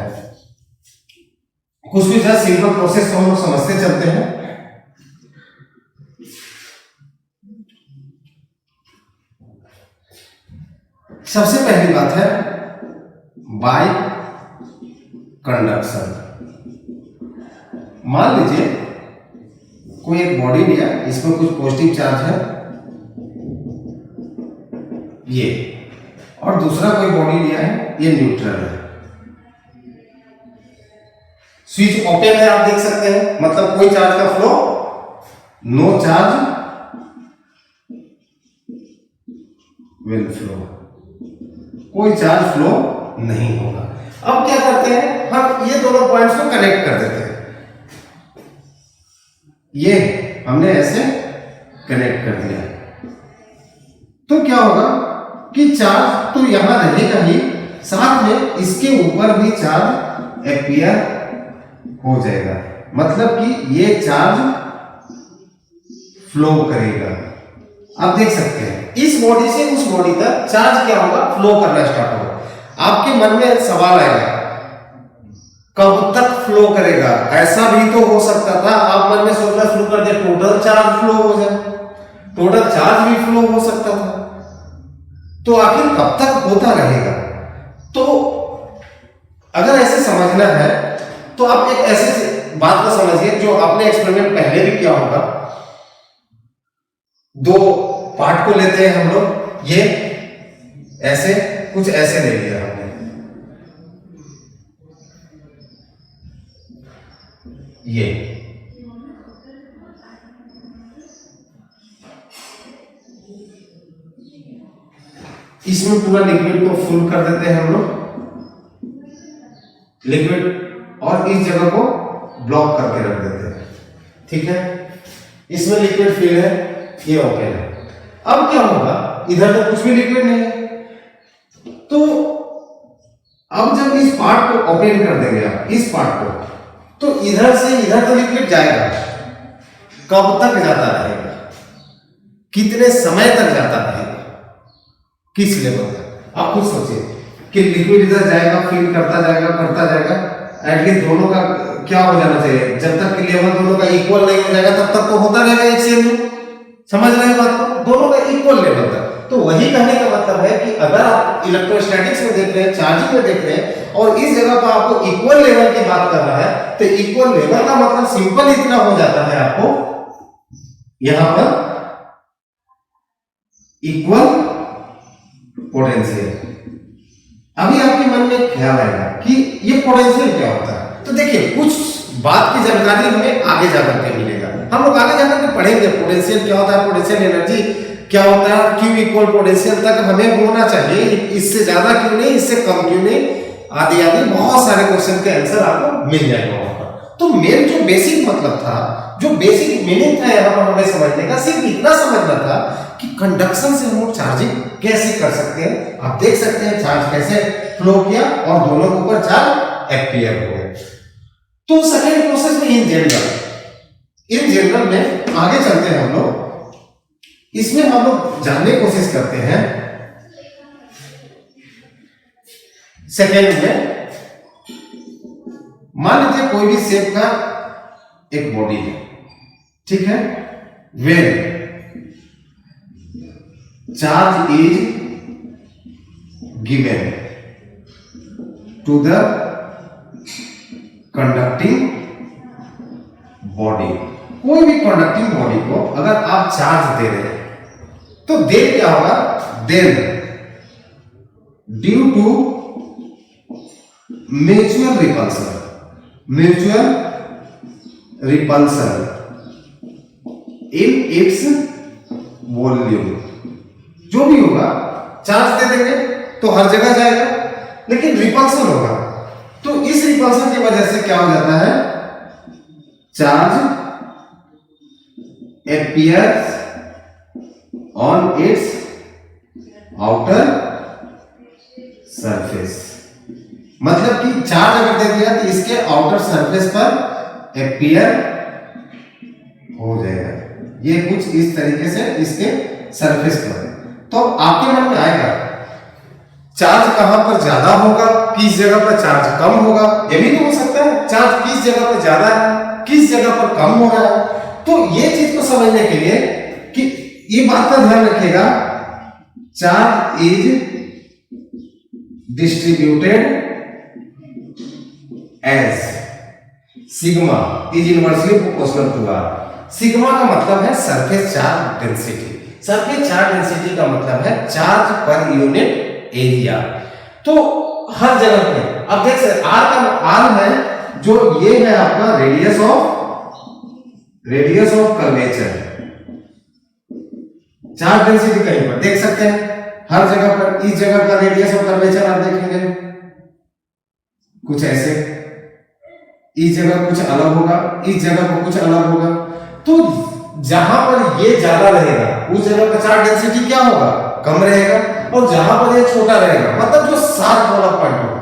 कुछ भी सिंपल प्रोसेस को हम लोग समझते चलते हैं। सबसे पहली बात है बाय कंडक्शन। मान लीजिए कोई एक बॉडी लिया, इसमें कुछ पॉजिटिव चार्ज है ये, और दूसरा कोई बॉडी लिया है ये न्यूट्रल है। स्विच ओपन है, आप देख सकते हैं, मतलब कोई चार्ज का flow, no charge will flow, कोई चार्ज फ्लो नहीं होगा। अब क्या करते हैं हम, ये दोनों पॉइंट्स को कनेक्ट कर देते हैं। ये हमने ऐसे कनेक्ट कर दिया, तो क्या होगा कि चार्ज तो यहां रहेगा ही, साथ में इसके ऊपर भी चार्ज अपीयर हो जाएगा, मतलब कि ये चार्ज फ्लो करेगा। आप देख सकते हैं इस बॉडी से उस बॉडी तक चार्ज क्या होगा, फ्लो करना स्टार्ट होगा। आपके मन में सवाल आएगा कब तक फ्लो करेगा? ऐसा भी तो हो सकता था, आप मन में सोचना शुरू कर दिया टोटल चार्ज फ्लो हो जाए, टोटल चार्ज भी फ्लो हो सकता था, तो आखिर कब तक होता रहेगा? तो अगर ऐसे समझना है तो आप एक ऐसे बात को समझिए जो आपने एक्सपेरिमेंट पहले भी किया होगा। दो पार्ट को लेते हैं हम लोग, ये ऐसे कुछ ऐसे ले लिया हमने, ये इसमें पूरा लिक्विड को फुल कर देते हैं हम लोग, लिक्विड, और इस जगह को ब्लॉक करके रख देते हैं। ठीक है, इसमें लिक्विड फिल है, ये ओपन है। अब क्या होगा, इधर तो कुछ भी लिक्विड नहीं है, तो अब जब इस पार्ट को ओपन कर देंगे आप, इस पार्ट को, तो इधर से इधर तो लिक्विड जाएगा, कब तक जाता रहेगा, कितने समय तक जाता रहेगा, किस लेवल तक? आप खुद सोचिए कि लिक्विड इधर जाएगा, फिल करता जाएगा, एटलीस्ट दोनों का क्या हो जाना चाहिए, जब तक कि लेवल दोनों का इक्वल नहीं हो जाएगा तब तक तो होता रहेगा एक सेम में। समझ रहे हैं बात को? दोनों का इक्वल लेवल तक। तो वही कहने का मतलब है कि अगर आप इलेक्ट्रोस्टैटिक्स में देख रहे हैं, चार्जिंग में देख रहे हैं, और इस जगह पर आपको इक्वल लेवल की बात कर रहा है, तो इक्वल लेवल का मतलब सिंपल इतना हो जाता है, आपको यहां पर इक्वल पोटेंशियल। अभी आपके मन में ख्याल आएगा कि ये पोटेंशियल क्या होता है, तो देखिए कुछ बात की जानकारी हमें आगे जाकर के मिलेगा, हम लोग आगे जाकर के पढ़ेंगे पोटेंशियल क्या होता है, पोटेंशियल एनर्जी क्या होता है, क्यू इक्वल पोटेंशियल तक हमें होना चाहिए, इससे ज्यादा क्यों नहीं, इससे कम क्यों नहीं, आदि आदि बहुत सारे क्वेश्चन के आंसर आपको मिल जाएगा वहां पर। तो मेन जो बेसिक मतलब था, जो बेसिक मीनिंग था यहाँ पर हमें समझने का, सिर्फ इतना समझना था कि कंडक्शन से हम लोग चार्जिंग कैसे कर सकते हैं। आप देख सकते हैं चार्ज कैसे फ्लो किया और दोनों के ऊपर चार्ज अपीयर हो गए। तो सेकेंड प्रोसेस में इन जनरल में आगे चलते हैं हम लोग, इसमें हम लोग जानने की कोशिश करते हैं। सेकेंड में मान लीजिए कोई भी शेप का एक बॉडी है, ठीक है, when charge is given to the conducting body. कोई भी कंडक्टिंग बॉडी को अगर आप चार्ज दे रहे हैं तो देन क्या होगा, then due to mutual repulsion in its volume, जो भी होगा चार्ज दे देंगे तो हर जगह जाएगा, लेकिन रिपल्सन होगा, तो इस रिपल्सन की वजह से क्या हो जाता है, charge appears on its outer surface। मतलब कि चार्ज अगर दे दिया तो इसके आउटर सरफेस पर अपीयर हो जाएगा, ये कुछ इस तरीके से इसके सरफेस पर। तो आपके मन में आएगा चार्ज कहां पर ज्यादा होगा, किस जगह पर चार्ज कम होगा, ये भी तो हो सकता है, चार्ज किस जगह पर ज्यादा है, किस जगह पर कम हो रहा है। तो ये चीज को समझने के लिए कि ये बात का ध्यान रखिएगा, charge is distributed as sigma is inversely proportional to r। Sigma का मतलब है surface charge density. Surface charge density का मतलब है चार्ज पर यूनिट एरिया। तो हर जगह पे अब देख सकते आर है जो ये है आपका radius of curvature. Charge density कहीं पर देख सकते हैं, हर जगह पर। इस जगह का रेडियस ऑफ कर्वेचर आप देखेंगे कुछ ऐसे, इस जगह कुछ अलग होगा, इस जगह पर कुछ अलग होगा। तो जहां पर ये ज्यादा रहेगा उस जगह का चार्ज डेंसिटी क्या होगा, कम रहेगा। और जहां पर ये छोटा रहेगा मतलब जो शार्प वाला पॉइंट होगा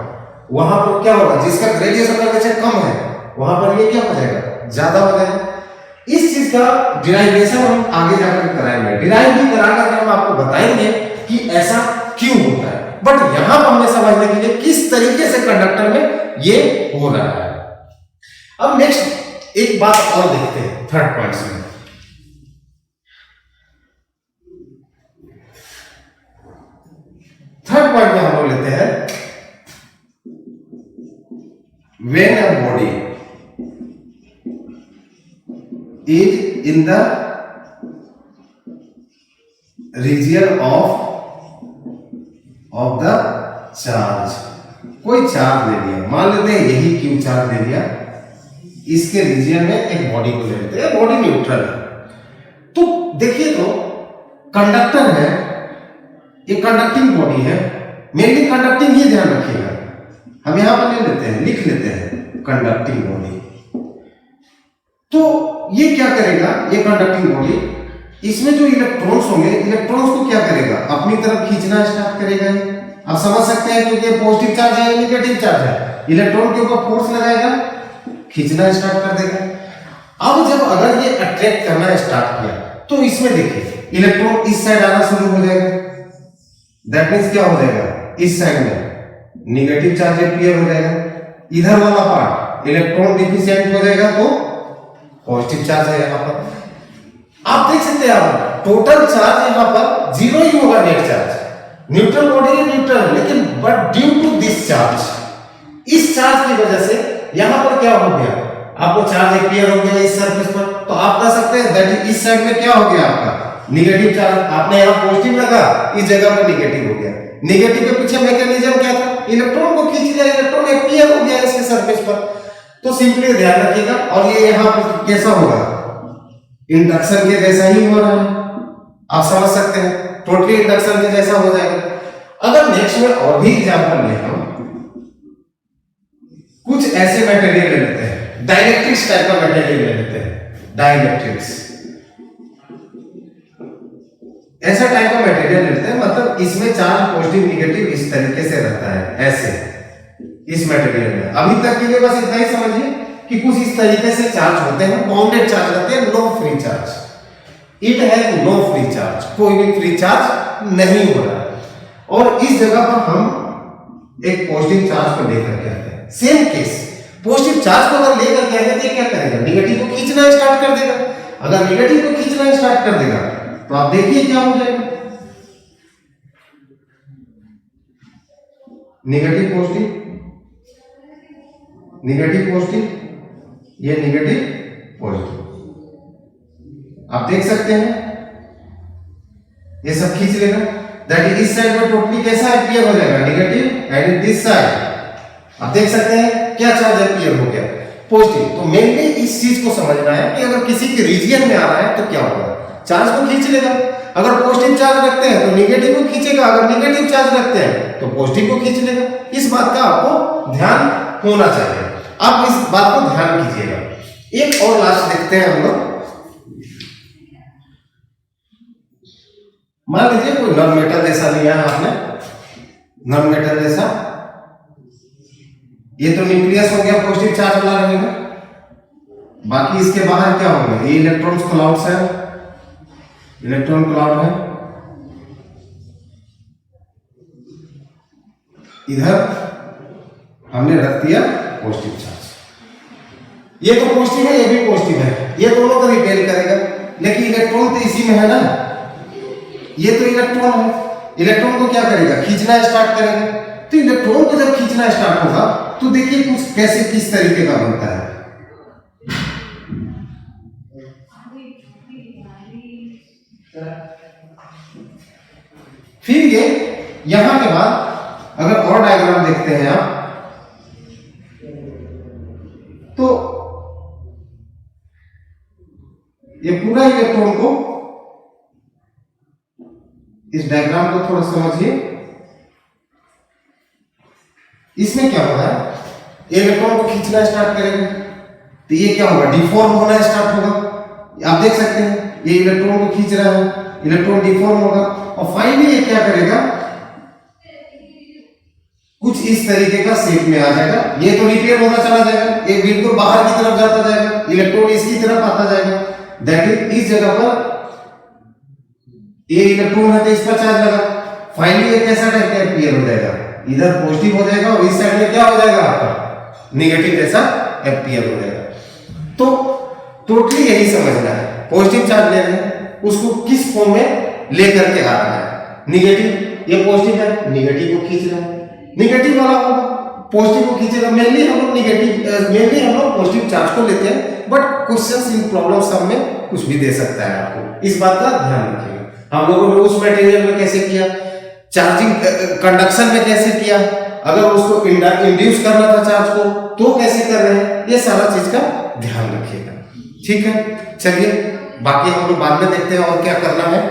वहां पर क्या होगा, जिसका रेडियस ऑफ कर्वेचर कम है वहां पर ये क्या हो जाएगा, ज्यादा हो जाएगा। इस चीज का डिराइवेशन हम आगे जाकर कराएंगे। डिराइव भी कराकर हम आपको बताएंगे कि ऐसा क्यों होता है। बट यहां पर हमें समझने के लिए किस तरीके से कंडक्टर में ये हो रहा है। अब नेक्स्ट एक बात और देखते हैं थर्ड पॉइंट में। थर्ड पॉइंट में हम लोग लेते हैं when a body is in the region of the charge. कोई चार्ज ले लिया, मान लेते हैं यही क्यू चार्ज ले लिया, इसके रीजन में एक बॉडी को ले लेते हैं, बॉडी न्यूट्रल है। तो देखिए तो कंडक्टर है, ये कंडक्टिंग बॉडी है, मेनली कंडक्टिंग ही ध्यान रखिएगा। हम यहां पर ले लेते हैं, लिख लेते हैं कंडक्टिंग बॉडी। तो ये क्या करेगा, ये कंडक्टिंग बॉडी, इसमें जो इलेक्ट्रॉन्स होंगे, इलेक्ट्रॉन्स को क्या करेगा, अपनी तरफ खींचना स्टार्ट करेगा। आप समझ सकते हैं क्योंकि पॉजिटिव चार्ज है, नेगेटिव चार्ज है, इलेक्ट्रॉन के ऊपर फोर्स लगाएगा, खींचना स्टार्ट कर देगा। अब जब अगर ये अट्रैक्ट करना स्टार्ट किया तो इसमें देखिए इलेक्ट्रॉन इस साइड आना शुरू हो जाएगा। दैट मींस क्या हो जाएगा, इस साइड में नेगेटिव चार्ज अपीयर हो जाएगा, इधर वाला पार्ट इलेक्ट्रॉन डिफिशिएंट हो जाएगा तो पॉजिटिव चार्ज है यहां पर। आप देख सकते हैं टोटल चार्ज यहां पर जीरो ही होगा, नेट चार्ज। न्यूट्रल बॉडी है, न्यूट्रल, लेकिन but due to this charge, इस चार्ज की वजह से यहां पर क्या हो गया, आपको चार्ज अपीयर हो गया इस सरफेस पर। तो आप कह सकते हैं दैट इस साइड में क्या हो गया आपका नेगेटिव चार्ज, आपने यहां पॉजिटिव लगा, इस जगह पर नेगेटिव हो गया। नेगेटिव के पीछे मैकेनिज्म क्या था, इलेक्ट्रॉन को खींच लिया, इलेक्ट्रॉन अपीयर हो गया इसके सरफेस पर। तो सिंपली ध्यान रखिएगा। और ये यहां पर कैसा होगा, इंडक्शन के जैसा ही हो रहा है, आप समझ सकते हैं, टोटली इंडक्शन के जैसा हो जाएगा। अगर नेक्स्ट में और भी एग्जांपल लें हम, कुछ ऐसे मटेरियल ले लेते हैं, डाइलेक्ट्रिक्स टाइप का मटेरियल ले लेते हैं, डाइलेक्ट्रिक्स ऐसा टाइप का मटेरियल लेते हैं, मतलब इसमें चार्ज पॉजिटिव नेगेटिव इस तरीके से रहता है, ऐसे इस मटेरियल में। अभी तक के लिए बस इतना ही समझिए कि कुछ इस तरीके से चार्ज होते हैं, बाउंडेड चार्ज रहते हैं, no free charge. It has no free charge, कोई भी फ्री चार्ज नहीं हो रहा है। और इस जगह पर हम एक पॉजिटिव चार्ज को लेकर के आते हैं। सेम केस, पॉजिटिव चार्ज को अगर लेकर के आते हैं क्या करेगा, नेगेटिव को खींचना स्टार्ट कर देगा। अगर नेगेटिव को खींचना स्टार्ट कर देगा तो आप देखिए क्या हो जाएगा, नेगेटिव पॉजिटिव, नेगेटिव पॉजिटिव, ये नेगेटिव पॉजिटिव, आप देख सकते हैं ये सब खींच लेगा। दैट इस साइड में टोटली कैसा अपीयर हो जाएगा, नेगेटिव, एंड दिस साइड आप देख सकते हैं क्या चार्ज अपीयर हो गया, पॉजिटिव। तो मेनली इस चीज को समझना है कि अगर किसी के रीजन में आ रहा है तो क्या होगा, चार्ज को खींच लेगा। अगर पॉजिटिव चार्ज रखते हैं तो नेगेटिव को खींचेगा, अगर नेगेटिव चार्ज रखते हैं तो पॉजिटिव को खींच लेगा। इस बात का आपको ध्यान होना चाहिए, आप इस बात को ध्यान कीजिएगा। एक और लास्ट देखते हैं हम लोग। मान लीजिए कोई नॉन मेटल जैसा लिया है आपने, नॉन मेटल जैसा, ये तो न्यूक्लियस हो गया, पॉजिटिव चार्ज वाला रहेगा। बाकी इसके बाहर क्या होंगे, ये इलेक्ट्रॉन्स क्लाउड्स है, इलेक्ट्रॉन क्लाउड है। इधर हमने रख दिया पॉजिटिव चार्ज, ये तो पॉजिटिव है, ये भी पॉजिटिव है, ये दोनों को रिपेल करेगा। लेकिन इलेक्ट्रॉन तो इसी में है ना, ये तो इलेक्ट्रॉन है, इलेक्ट्रॉन को क्या करेगा, खींचना स्टार्ट करेगा। तो इलेक्ट्रॉन को जब खींचना स्टार्ट होगा तो देखिए कुछ कैसे किस तरीके का बनता है। फिर ये यहां के बाद अगर और डायग्राम देखते हैं आप तो ये पूरा इलेक्ट्रॉन को, इस डायग्राम को थोड़ा समझिए। इसमें क्या होगा, इलेक्ट्रॉन को खींचना स्टार्ट करेगा तो ये क्या होगा, डिफॉर्म होना स्टार्ट होगा। आप देख सकते हैं ये इलेक्ट्रॉन को खींच रहा है, इलेक्ट्रॉन डिफॉर्म होगा और फाइनली ये क्या करेगा, कुछ इस तरीके का शेप में आ जाएगा। ये तो रिपेयर होना चला जाएगा, ये बिल्कुल बाहर की तरफ जाता जाएगा, इलेक्ट्रॉन इसकी तरफ आता जाएगा। दैट इज इस जगह पर ये इलेक्ट्रॉन है तो इस पर चार्ज लगा, फाइनली ये कैसा टाइप का अपीयर हो जाएगा, इधर पॉजिटिव हो जाएगा और इस साइड में क्या हो जाएगा आपका नेगेटिव जैसा अपीयर हो जाएगा। तो टोटली यही समझना है, पॉजिटिव चार्ज ले रहे हैं उसको किस फॉर्म में लेकर के आ रहा है। नेगेटिव, ये पॉजिटिव है, नेगेटिव को खींच रहा है, नेगेटिव वाला होगा पॉजिटिव को खींचेगा। मेनली हम लोग पॉजिटिव चार्ज को लेते हैं, but questions in problem some में कुछ भी दे सकता है आपको, इस बात का ध्यान रखिएगा। हम लोगों ने उस मटेरियल में कैसे किया, चार्जिंग कंडक्शन में कैसे किया, अगर उसको इंड्यूस करना था चार्ज को तो कैसे कर रहे हैं, ये सारा चीज का ध्यान रखिएगा। ठीक है, चलिए बाकी हम लोग बाद में देखते हैं और क्या करना है।